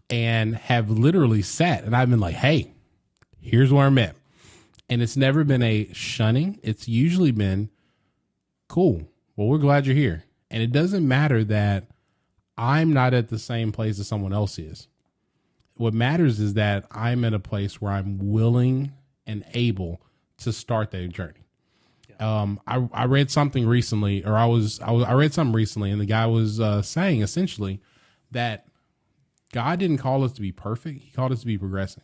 and have literally sat and I've been like, hey, here's where I'm at. And it's never been a shunning. It's usually been, cool, well, we're glad you're here. And it doesn't matter that I'm not at the same place as someone else is. What matters is that I'm at a place where I'm willing and able to start that journey. I read something recently, or I read something recently, and the guy was saying essentially that God didn't call us to be perfect; He called us to be progressing.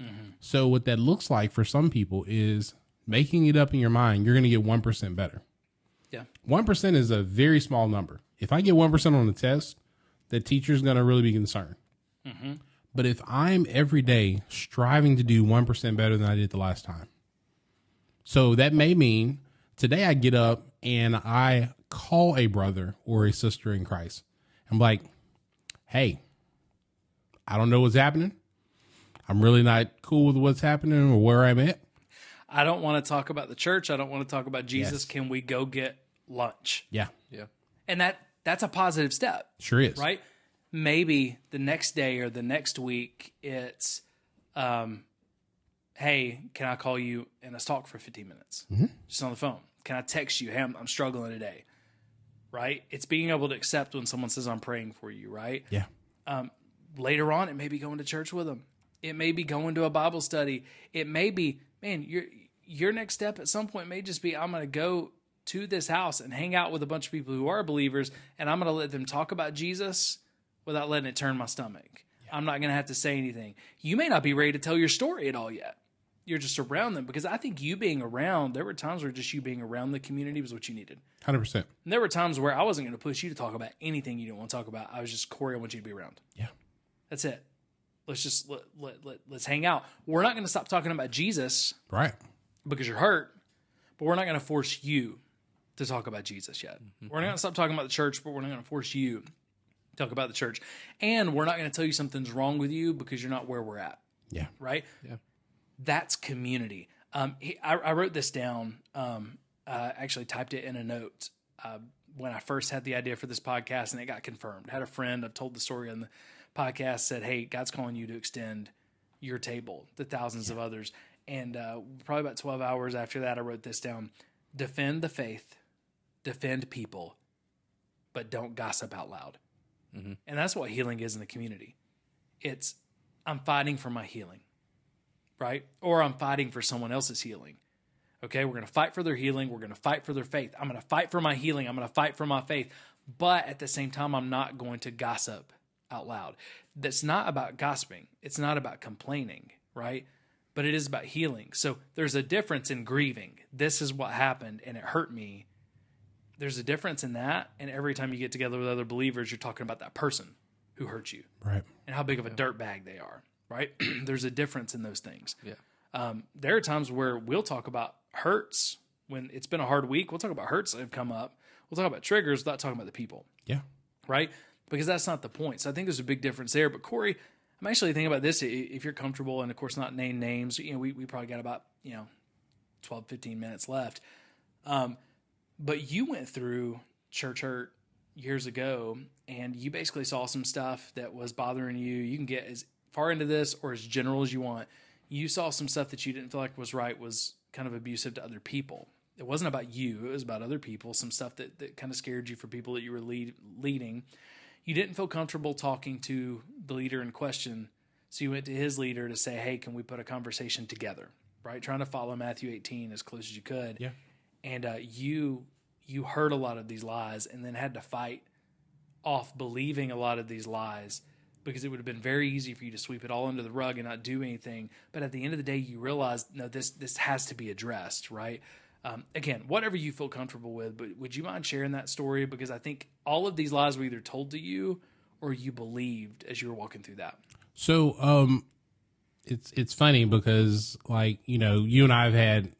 Mm-hmm. So what that looks like for some people is making it up in your mind. You're going to get 1% better. Yeah, 1% is a very small number. If I get 1% on the test, the teacher's going to really be concerned. Mm-hmm. But if I'm every day striving to do 1% better than I did the last time, so that may mean today I get up and I call a brother or a sister in Christ. I'm like, hey, I don't know what's happening. I'm really not cool with what's happening or where I'm at. I don't want to talk about the church. I don't want to talk about Jesus. Yes. Can we go get lunch? Yeah. Yeah. And that's a positive step. Sure is. Right? Maybe the next day or the next week it's, hey, can I call you and let's talk for 15 minutes? Mm-hmm. Just on the phone. Can I text you? Hey, I'm struggling today. Right? It's being able to accept when someone says I'm praying for you, right? Yeah. Later on, it may be going to church with them. It may be going to a Bible study. It may be, man, your next step at some point may just be, I'm going to go to this house and hang out with a bunch of people who are believers, and I'm going to let them talk about Jesus without letting it turn my stomach. Yeah. I'm not going to have to say anything. You may not be ready to tell your story at all yet. You're just around them, because I think you being around, there were times where just you being around the community was what you needed. 100%. And there were times where I wasn't going to push you to talk about anything you didn't want to talk about. I was just, Corey, I want you to be around. Yeah. That's it. Let's just let's hang out. We're not going to stop talking about Jesus, right? Because you're hurt, but we're not going to force you to talk about Jesus yet. Mm-hmm. We're not going to stop talking about the church, but we're not going to force you to talk about the church. And we're not going to tell you something's wrong with you because you're not where we're at. Yeah. Right? Yeah. That's community. I wrote this down. Actually typed it in a note when I first had the idea for this podcast, and it got confirmed. I had a friend, I've told the story on the podcast, said, hey, God's calling you to extend your table to thousands of others. And probably about 12 hours after that, I wrote this down. Defend the faith, defend people, but don't gossip out loud. Mm-hmm. And that's what healing is in the community. It's, I'm fighting for my healing, right? Or I'm fighting for someone else's healing. Okay, we're going to fight for their healing. We're going to fight for their faith. I'm going to fight for my healing. I'm going to fight for my faith. But at the same time, I'm not going to gossip out loud. That's not about gossiping. It's not about complaining, right? But it is about healing. So there's a difference in grieving. This is what happened and it hurt me. There's a difference in that. And every time you get together with other believers, you're talking about that person who hurt you. Right. And how big of a dirtbag they are, right? There's a difference in those things. Yeah. There are times where we'll talk about hurts when it's been a hard week. We'll talk about hurts that have come up. We'll talk about triggers without talking about the people. Yeah. Right? Because that's not the point. So I think there's a big difference there. But Corey, I'm actually thinking about this. If you're comfortable, and of course not name names, we probably got about 12, 15 minutes left. But you went through church hurt years ago, and you basically saw some stuff that was bothering you. You can get as far into this or as general as you want. You saw some stuff that you didn't feel like was right, was kind of abusive to other people. It wasn't about you. It was about other people, some stuff that kind of scared you for people that you were leading. You didn't feel comfortable talking to the leader in question, so you went to his leader to say, hey, can we put a conversation together, right? Trying to follow Matthew 18 as close as you could. Yeah. And you heard a lot of these lies and then had to fight off believing a lot of these lies, because it would have been very easy for you to sweep it all under the rug and not do anything. But at the end of the day, you realized, no, this has to be addressed, right? Again, whatever you feel comfortable with, but would you mind sharing that story? Because I think all of these lies were either told to you or you believed as you were walking through that. So, it's funny because, like, you and I have had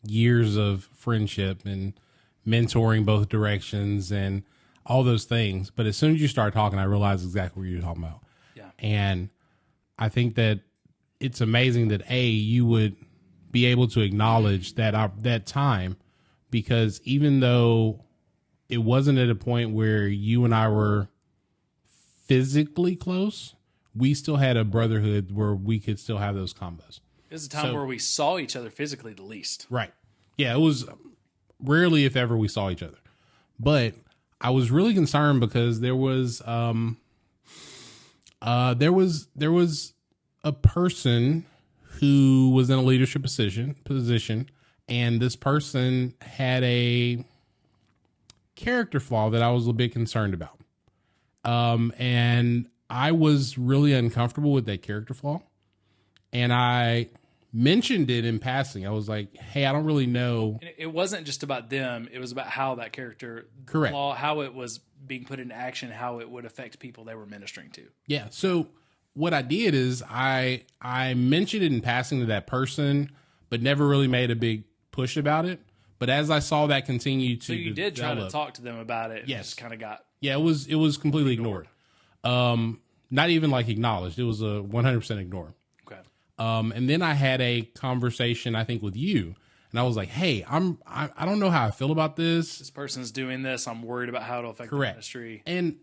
years of friendship and mentoring both directions and all those things. But as soon as you start talking, I realized exactly what you're talking about. Yeah. And I think that it's amazing that you would be able to acknowledge that time, because even though it wasn't at a point where you and I were physically close, we still had a brotherhood where we could still have those combos. It was a time where we saw each other physically the least. Right. Yeah, it was rarely, if ever, we saw each other. But I was really concerned because there was a person who was in a leadership position, and this person had a character flaw that I was a bit concerned about. And I was really uncomfortable with that character flaw. And I mentioned it in passing. I was like, hey, I don't really know. And it wasn't just about them. It was about how that character Correct. flaw, how it was being put into action, how it would affect people they were ministering to. Yeah. So what I did is I mentioned it in passing to that person, but never really made a big push about it. But as I saw that continue to So you did try to talk to them about it. And Yes. It just kind of got. Yeah, it was completely ignored. Not even like acknowledged. It was a 100% ignore. Okay. And then I had a conversation, I think, with you, and I was like, hey, I don't know how I feel about this. This person's doing this. I'm worried about how it'll affect the Correct. ministry. And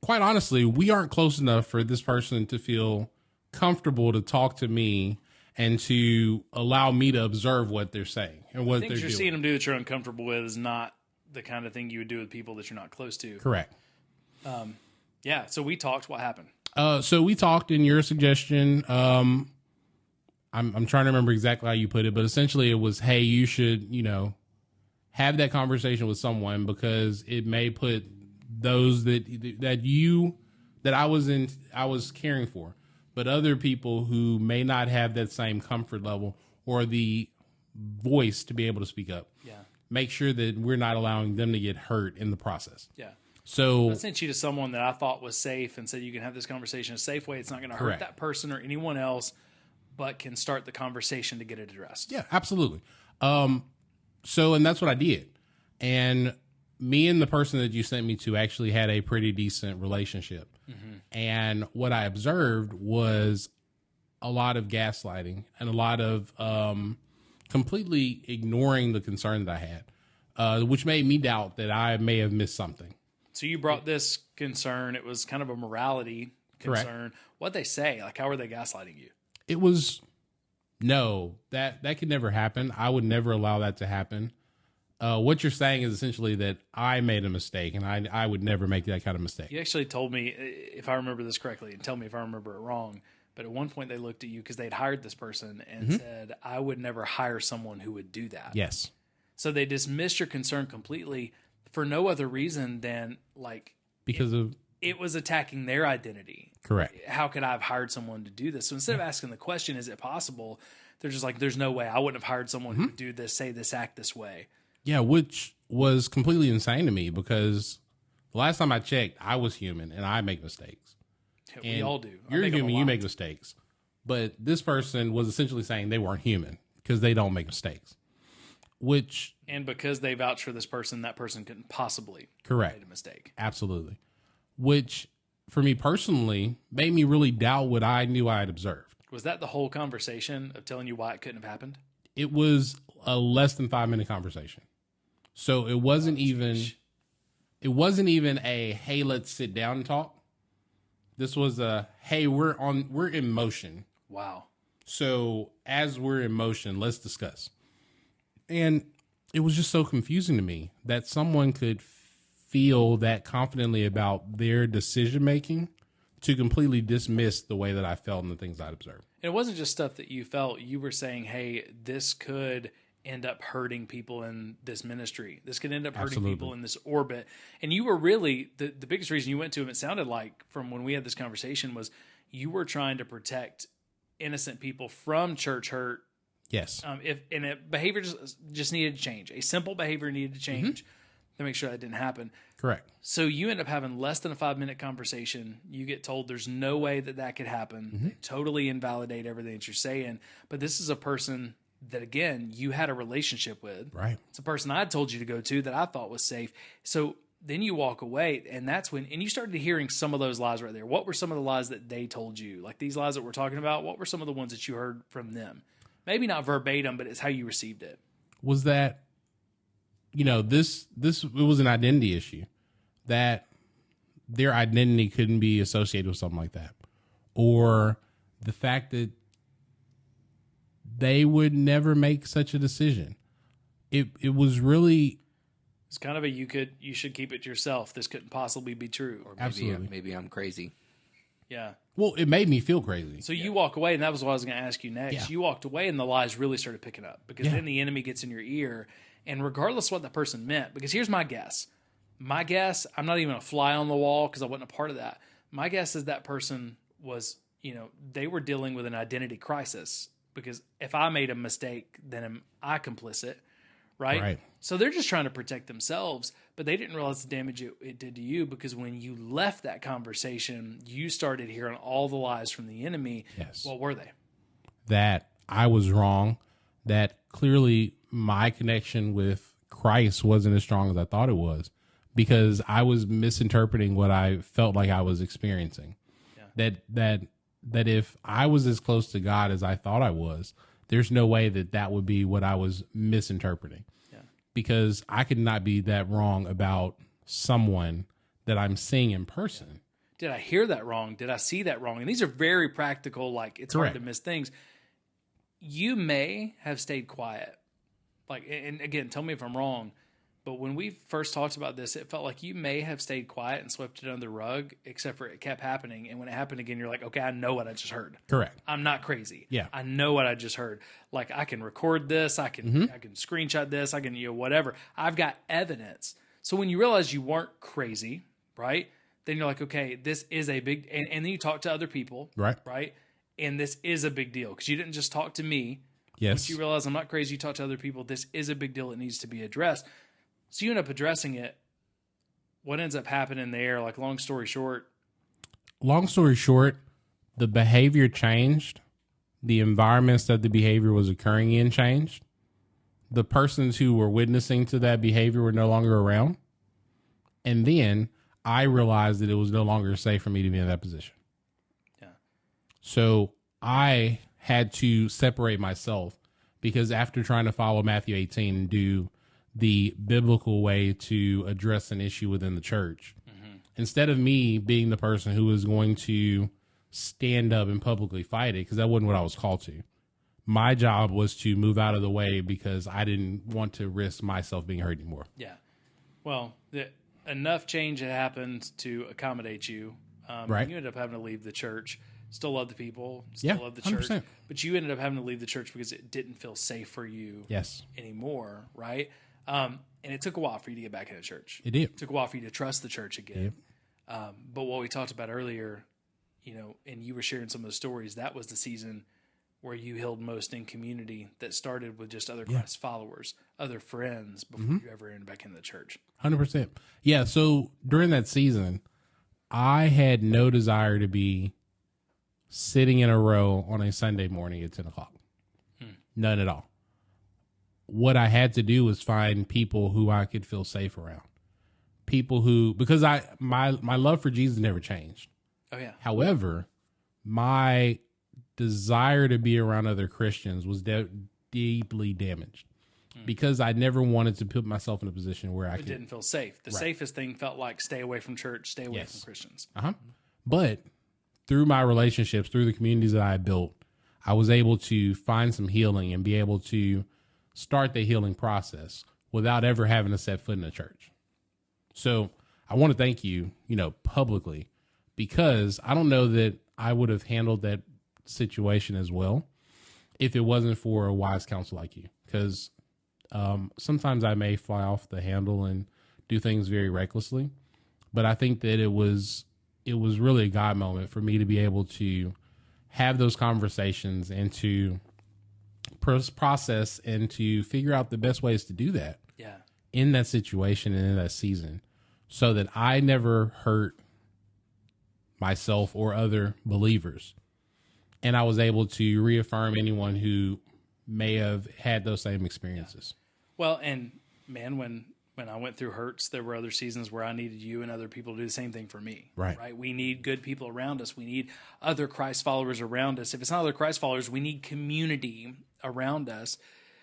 quite honestly, we aren't close enough for this person to feel comfortable to talk to me and to allow me to observe what they're saying and what they're Things you're doing. seeing them do that you're uncomfortable with is not the kind of thing you would do with people that you're not close to. Correct. Yeah. So we talked. What happened? So we talked in your suggestion. I'm trying to remember exactly how you put it, but essentially it was, hey, you should, have that conversation with someone, because it may put those that I was caring for, but other people who may not have that same comfort level or the voice to be able to speak up. Yeah. Make sure that we're not allowing them to get hurt in the process. Yeah. So I sent you to someone that I thought was safe and said you can have this conversation a safe way. It's not going to hurt Correct. that person or anyone else, but can start the conversation to get it addressed. yeah, absolutely. And that's what I did. And me and the person that you sent me to actually had a pretty decent relationship. Mm-hmm. And what I observed was a lot of gaslighting and a lot of completely ignoring the concern that I had, which made me doubt that I may have missed something. So you brought this concern. It was kind of a morality concern. Correct. What'd they say? Like, how were they gaslighting you? It was, no, that could never happen. I would never allow that to happen. What you're saying is essentially that I made a mistake, and I would never make that kind of mistake. You actually told me, if I remember this correctly, and tell me if I remember it wrong, but at one point they looked at you because they'd hired this person and said, I would never hire someone who would do that. Yes. So they dismissed your concern completely for no other reason than, like, Because it was attacking their identity. correct. How could I have hired someone to do this? So instead of asking the question, is it possible? They're just like, there's no way. I wouldn't have hired someone who would do this, say this, act this way. Yeah, which was completely insane to me, because the last time I checked, I was human and I make mistakes. We And all do. You're human, you make mistakes. But this person was essentially saying they weren't human because they don't make mistakes. Which, And because they vouched for this person, that person couldn't possibly correct. made a mistake. Absolutely. Which, for me personally, made me really doubt what I knew I had observed. Was that the whole conversation of telling you why it couldn't have happened? It was a less than 5-minute conversation. So it wasn't even a, hey, let's sit down and talk. This was a, hey, we're in motion. Wow. So as we're in motion, let's discuss. And it was just so confusing to me that someone could feel that confidently about their decision making to completely dismiss the way that I felt and the things I'd observed. And it wasn't just stuff that you felt. You were saying, hey, this could end up hurting people in this ministry. This could end up hurting Absolutely. people in this orbit. And you were really, the biggest reason you went to him, it sounded like from when we had this conversation, was you were trying to protect innocent people from church hurt. Yes. If a behavior just needed to change, a simple behavior needed to change to make sure that didn't happen. Correct. So you end up having less than a 5-minute conversation. You get told there's no way that could happen. They totally invalidate everything that you're saying. But this is a person that, again, you had a relationship with. Right. It's a person I told you to go to that I thought was safe. So then you walk away, and that's when, and you started hearing some of those lies right there. What were some of the lies that they told you? Like these lies that we're talking about, what were some of the ones that you heard from them? Maybe not verbatim, but it's how you received it. Was that, it was an identity issue, that their identity couldn't be associated with something like that. Or the fact that they would never make such a decision. It was really... It's kind of a you should keep it to yourself. This couldn't possibly be true. Or Absolutely. maybe I'm crazy. Yeah. Well, it made me feel crazy. So you walk away, and that was what I was going to ask you next. Yeah. You walked away, and the lies really started picking up, because then the enemy gets in your ear, and regardless of what the person meant, because here's my guess. My guess, I'm not even a fly on the wall because I wasn't a part of that. My guess is that person was, they were dealing with an identity crisis, because if I made a mistake, then am I complicit, right? So they're just trying to protect themselves, but they didn't realize the damage it did to you, because when you left that conversation, you started hearing all the lies from the enemy. Yes. What were they? That I was wrong, that clearly my connection with Christ wasn't as strong as I thought it was, because I was misinterpreting what I felt like I was experiencing. Yeah. That if I was as close to God as I thought I was, there's no way that would be what I was misinterpreting. Yeah. Because I could not be that wrong about someone that I'm seeing in person. Yeah. Did I hear that wrong? Did I see that wrong? And these are very practical, like it's Correct. hard to miss things. You may have stayed quiet. Like, and again, tell me if I'm wrong, but when we first talked about this, it felt like you may have stayed quiet and swept it under the rug, except for it kept happening. And when it happened again, you're like, okay, I know what I just heard. Correct. I'm not crazy. Yeah. I know what I just heard. Like, I can record this. I can screenshot this. I can, whatever. I've got evidence. So when you realize you weren't crazy, right? Then you're like, okay, this is a big, and then you talk to other people. Right. And this is a big deal, because you didn't just talk to me. Yes. Once you realize I'm not crazy, you talk to other people. This is a big deal. It needs to be addressed. So you end up addressing it. What ends up happening there? Like, long story short, the behavior changed. The environments that the behavior was occurring in changed. The persons who were witnessing to that behavior were no longer around. And then I realized that it was no longer safe for me to be in that position. Yeah. So I had to separate myself, because after trying to follow Matthew 18 and do the biblical way to address an issue within the church, instead of me being the person who was going to stand up and publicly fight it, because that wasn't what I was called to. My job was to move out of the way, because I didn't want to risk myself being hurt anymore. Yeah. Well, enough change had happened to accommodate you. Right. You ended up having to leave the church. Still love the people. Still love the 100%. church. But you ended up having to leave the church because it didn't feel safe for you anymore, right? And it took a while for you to get back into church. It did. It took a while for you to trust the church again. But what we talked about earlier, and you were sharing some of the stories, that was the season where you held most in community, that started with just other Christ followers, other friends, before you ever ended back in the church. 100%. Yeah. So during that season, I had no desire to be sitting in a row on a Sunday morning at 10 o'clock. None at all. What I had to do was find people who I could feel safe around. People who, because my love for Jesus never changed. Oh yeah. However, my desire to be around other Christians was deeply damaged, because I never wanted to put myself in a position where I didn't feel safe. The safest thing felt like stay away from church, stay away from Christians. But through my relationships, through the communities that I built, I was able to find some healing and be able to start the healing process without ever having to set foot in a church. So I want to thank you, publicly, because I don't know that I would have handled that situation as well if it wasn't for a wise counsel like you. Because sometimes I may fly off the handle and do things very recklessly, but I think that it was really a God moment for me to be able to have those conversations and to process and to figure out the best ways to do that in that situation and in that season, so that I never hurt myself or other believers. And I was able to reaffirm anyone who may have had those same experiences. Well, and man, when I went through hurts, there were other seasons where I needed you and other people to do the same thing for me. Right. We need good people around us. We need other Christ followers around us. If it's not other Christ followers, we need community around us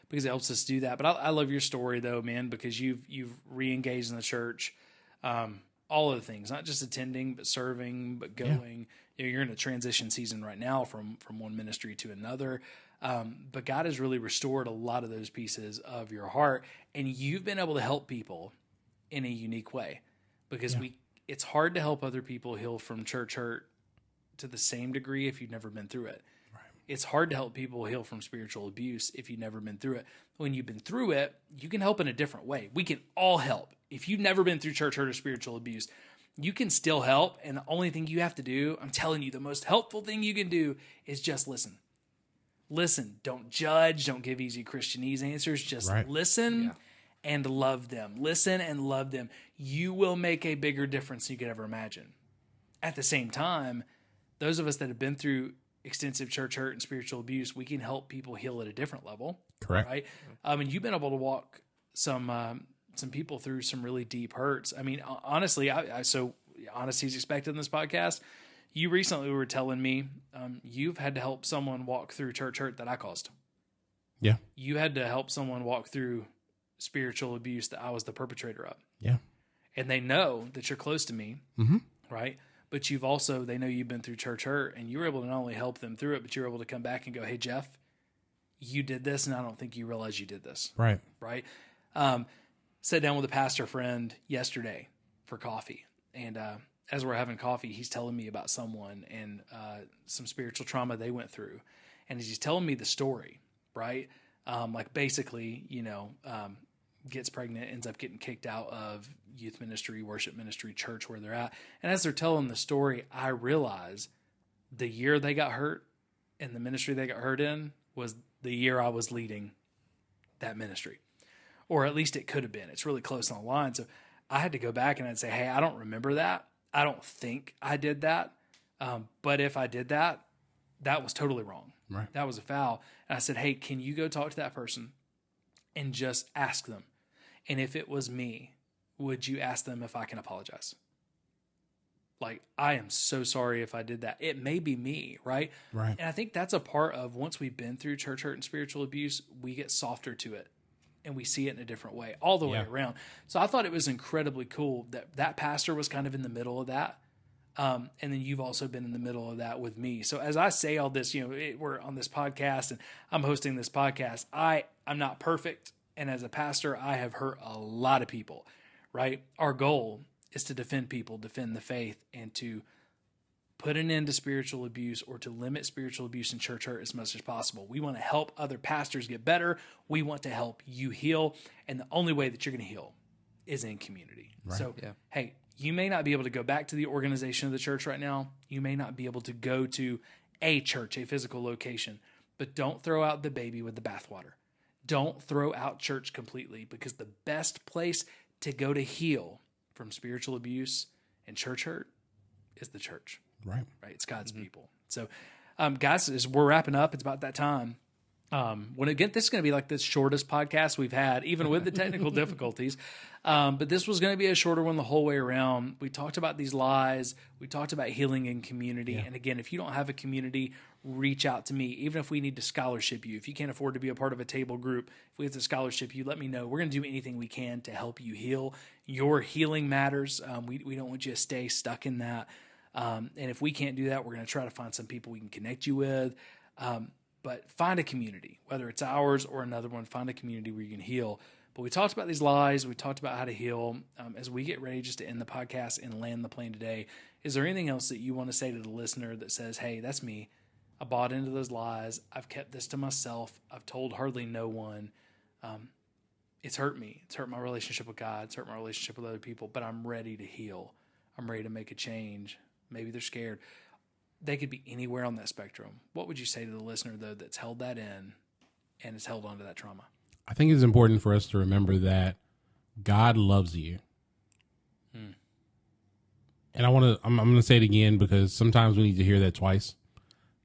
because it helps us do that. But I love your story though, man, because you've re-engaged in the church. All of the things, not just attending, but serving, but going. You know, you're in a transition season right now from one ministry to another. But God has really restored a lot of those pieces of your heart, and you've been able to help people in a unique way because it's hard to help other people heal from church hurt to the same degree if you've never been through it. Right. It's hard to help people heal from spiritual abuse if you've never been through it. When you've been through it, you can help in a different way. We can all help. If you've never been through church hurt or spiritual abuse, you can still help. And the only thing you have to do, I'm telling you, the most helpful thing you can do is just listen. Listen. Don't judge. Don't give easy Christianese answers. Just listen and love them. Listen and love them. You will make a bigger difference than you could ever imagine. At the same time, those of us that have been through extensive church hurt and spiritual abuse, we can help people heal at a different level. Correct. Right? And you've been able to walk some people through some really deep hurts. I mean, honestly, so honesty is expected in this podcast. You recently were telling me you've had to help someone walk through church hurt that I caused. Yeah. You had to help someone walk through spiritual abuse that I was the perpetrator of. Yeah. And they know that you're close to me, right? But they know you've been through church hurt, and you were able to not only help them through it, but you were able to come back and go, hey, Jeff, you did this, and I don't think you realize you did this. Right. Right? Sat down with a pastor friend yesterday for coffee, and as we're having coffee, he's telling me about someone and some spiritual trauma they went through. And as he's telling me the story, right? Like basically, gets pregnant, ends up getting kicked out of youth ministry, worship ministry, church where they're at. And as they're telling the story, I realize the year they got hurt and the ministry they got hurt in was the year I was leading that ministry. Or at least it could have been. It's really close on the line. So I had to go back and I'd say, hey, I don't remember that. I don't think I did that. But if I did that, that was totally wrong. Right. That was a foul. And I said, hey, can you go talk to that person and just ask them? And if it was me, would you ask them if I can apologize? Like, I am so sorry if I did that. It may be me, right? Right. And I think that's a part of once we've been through church hurt and spiritual abuse, we get softer to it. And we see it in a different way all the way around. So I thought it was incredibly cool that pastor was kind of in the middle of that. And then you've also been in the middle of that with me. So as I say all this, we're on this podcast and I'm hosting this podcast. I'm not perfect. And as a pastor, I have hurt a lot of people, right? Our goal is to defend people, defend the faith, and to put an end to spiritual abuse or to limit spiritual abuse and church hurt as much as possible. We want to help other pastors get better. We want to help you heal. And the only way that you're going to heal is in community. Right. So, hey, you may not be able to go back to the organization of the church right now. You may not be able to go to a church, a physical location, but don't throw out the baby with the bathwater. Don't throw out church completely, because the best place to go to heal from spiritual abuse and church hurt is the church. Right. It's God's people. So, guys, as we're wrapping up, it's about that time. This is going to be like the shortest podcast we've had, even with the technical difficulties. But this was going to be a shorter one the whole way around. We talked about these lies. We talked about healing in community. Yeah. And again, if you don't have a community, reach out to me. Even if we need to scholarship you, if you can't afford to be a part of a table group, if we have to scholarship you, let me know. We're going to do anything we can to help you heal. Your healing matters. We don't want you to stay stuck in that. And if we can't do that, we're going to try to find some people we can connect you with. But find a community, whether it's ours or another one. Find a community where you can heal. But we talked about these lies. We talked about how to heal. As we get ready just to end the podcast and land the plane today, is there anything else that you want to say to the listener that says, hey, that's me. I bought into those lies. I've kept this to myself. I've told hardly no one. It's hurt me. It's hurt my relationship with God. It's hurt my relationship with other people. But I'm ready to heal. I'm ready to make a change. Maybe they're scared. They could be anywhere on that spectrum. What would you say to the listener, though, that's held that in and has held on to that trauma? I think it's important for us to remember that God loves you. And I'm going to say it again, because sometimes we need to hear that twice.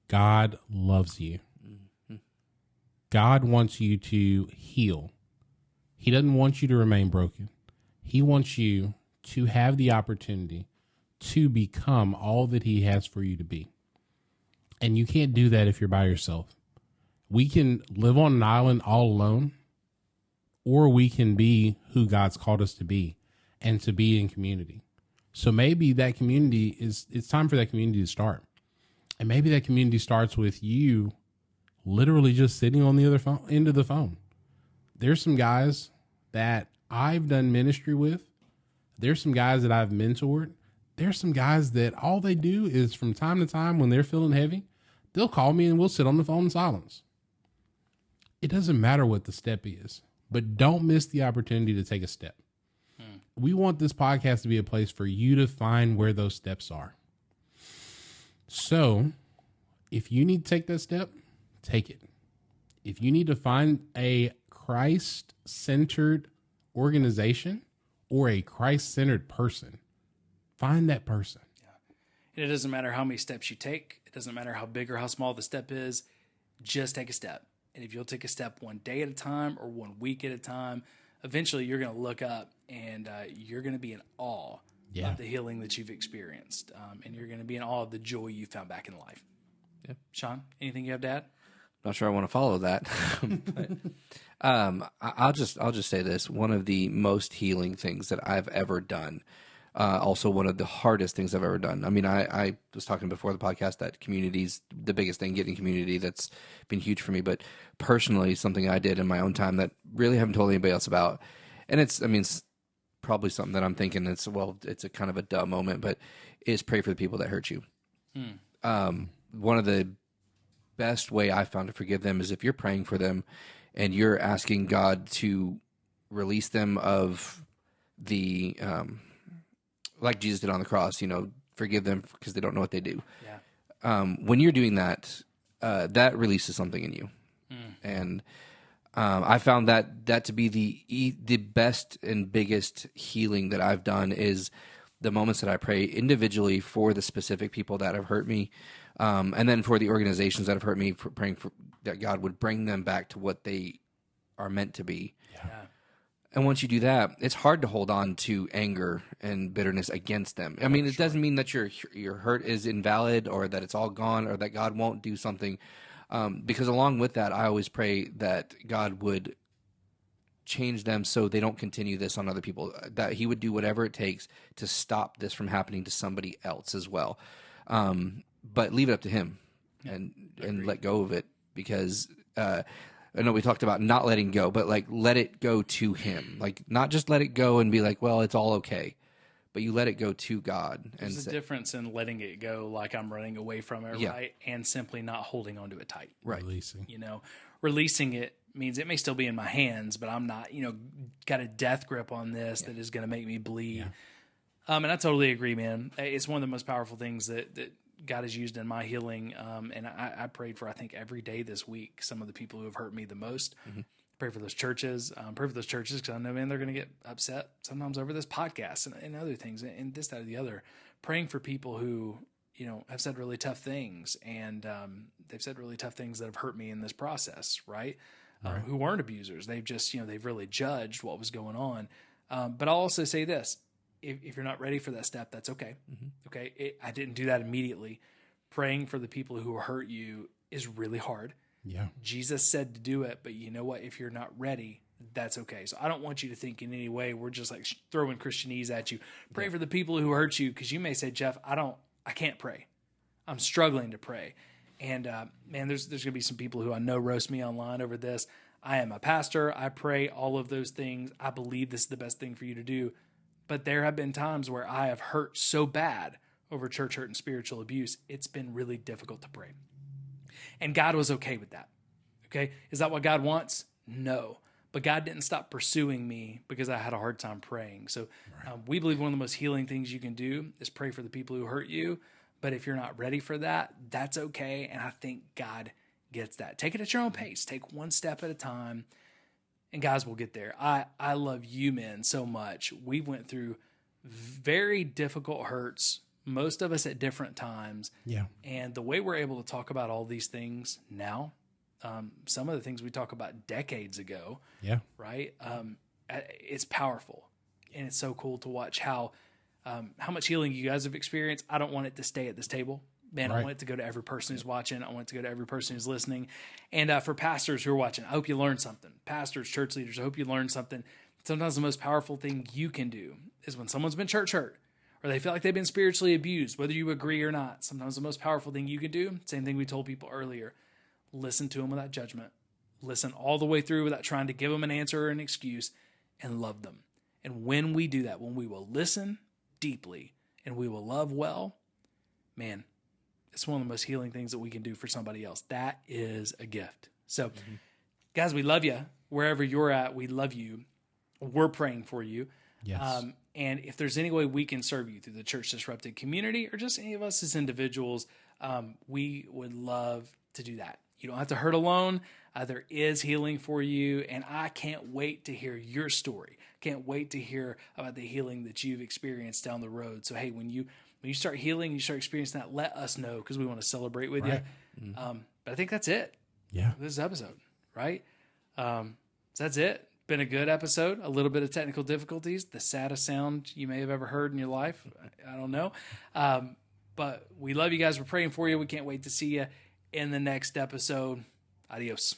God loves you. God wants you to heal. He doesn't want you to remain broken. He wants you to have the opportunity to become all that he has for you to be. And you can't do that if you're by yourself. We can live on an island all alone, or we can be who God's called us to be and to be in community. So maybe that community it's time for that community to start. And maybe that community starts with you literally just sitting on the other end of the phone. There's some guys that I've done ministry with. There's some guys that I've mentored. There's some guys that all they do is from time to time when they're feeling heavy, they'll call me and we'll sit on the phone in silence. It doesn't matter what the step is, but don't miss the opportunity to take a step. We want this podcast to be a place for you to find where those steps are. So if you need to take that step, take it. If you need to find a Christ-centered organization or a Christ-centered person, find that person. And it doesn't matter how many steps you take. It doesn't matter how big or how small the step is. Just take a step. And if you'll take a step one day at a time or 1 week at a time, eventually you're going to look up and you're going to be in awe of the healing that you've experienced. And you're going to be in awe of the joy you found back in life. Yeah. Sean, anything you have to add? Not sure I want to follow that. But, I'll just say this. One of the most healing things that I've ever done, also one of the hardest things I've ever done. I mean, I was talking before the podcast that community's the biggest thing, getting community. That's been huge for me. But personally, something I did in my own time that really haven't told anybody else about. And it's probably something that I'm thinking it's a kind of a dumb moment, but is pray for the people that hurt you. One of the best way I found to forgive them is if you're praying for them and you're asking God to release them of the, like Jesus did on the cross, forgive them because they don't know what they do. Yeah. When you're doing that, that releases something in you. And I found that to be the best and biggest healing that I've done is the moments that I pray individually for the specific people that have hurt me, and then for the organizations that have hurt me, for praying for that God would bring them back to what they are meant to be. Yeah. And once you do that, it's hard to hold on to anger and bitterness against them. I mean, it doesn't mean that your hurt is invalid or that it's all gone or that God won't do something. Because along with that, I always pray that God would change them so they don't continue this on other people, that he would do whatever it takes to stop this from happening to somebody else as well. But leave it up to him and let go of it, because I know we talked about not letting go, but like let it go to him. Like not just let it go and be like, well, it's all okay. But you let it go to God. There's a difference in letting it go like I'm running away from it, right? And simply not holding onto it tight. Right. Releasing it means it may still be in my hands, but I'm not, got a death grip on this that is going to make me bleed. Yeah. And I totally agree, man. It's one of the most powerful things that God has used in my healing. And I prayed for, I think, every day this week, some of the people who have hurt me the most. Mm-hmm. Pray for those churches. Pray for those churches because I know, man, they're going to get upset sometimes over this podcast and other things and this, that, or the other. Praying for people who, have said really tough things and they've said really tough things that have hurt me in this process, right? Who weren't abusers. They've just, they've really judged what was going on. But I'll also say this. If you're not ready for that step, that's okay. Mm-hmm. Okay. I didn't do that immediately. Praying for the people who hurt you is really hard. Yeah. Jesus said to do it, but you know what? If you're not ready, that's okay. So I don't want you to think in any way we're just like throwing Christianese at you. Pray for the people who hurt you, because you may say, Jeff, I can't pray. I'm struggling to pray. And man, there's going to be some people who I know roast me online over this. I am a pastor. I pray all of those things. I believe this is the best thing for you to do. But there have been times where I have hurt so bad over church hurt and spiritual abuse, it's been really difficult to pray. And God was okay with that. Okay. Is that what God wants? No. But God didn't stop pursuing me because I had a hard time praying. So we believe one of the most healing things you can do is pray for the people who hurt you. But if you're not ready for that, that's okay. And I think God gets that. Take it at your own pace. Take one step at a time. And guys, we'll get there. I love you men so much. We went through very difficult hurts, most of us at different times. Yeah. And the way we're able to talk about all these things now some of the things we talk about decades ago. Yeah. Right. It's powerful, and it's so cool to watch how much healing you guys have experienced. I don't want it to stay at this table. Man, I Right. want it to go to every person who's watching. I want it to go to every person who's listening. And for pastors who are watching, I hope you learned something. Pastors, church leaders, I hope you learned something. Sometimes the most powerful thing you can do is when someone's been church hurt or they feel like they've been spiritually abused, whether you agree or not. Sometimes the most powerful thing you can do, same thing we told people earlier, listen to them without judgment. Listen all the way through without trying to give them an answer or an excuse, and love them. And when we do that, when we will listen deeply and we will love well, man, it's one of the most healing things that we can do for somebody else. That is a gift. So, guys, we love you. Wherever you're at, we love you. We're praying for you. Yes. And if there's any way we can serve you through the Church Disrupted community or just any of us as individuals, we would love to do that. You don't have to hurt alone. There is healing for you. And I can't wait to hear your story. Can't wait to hear about the healing that you've experienced down the road. So, hey, when you start healing, you start experiencing that, let us know because we want to celebrate with Right. you. But I think that's it. Yeah. This episode, right? So that's it. Been a good episode. A little bit of technical difficulties. The saddest sound you may have ever heard in your life. I don't know. But we love you guys. We're praying for you. We can't wait to see you in the next episode. Adios.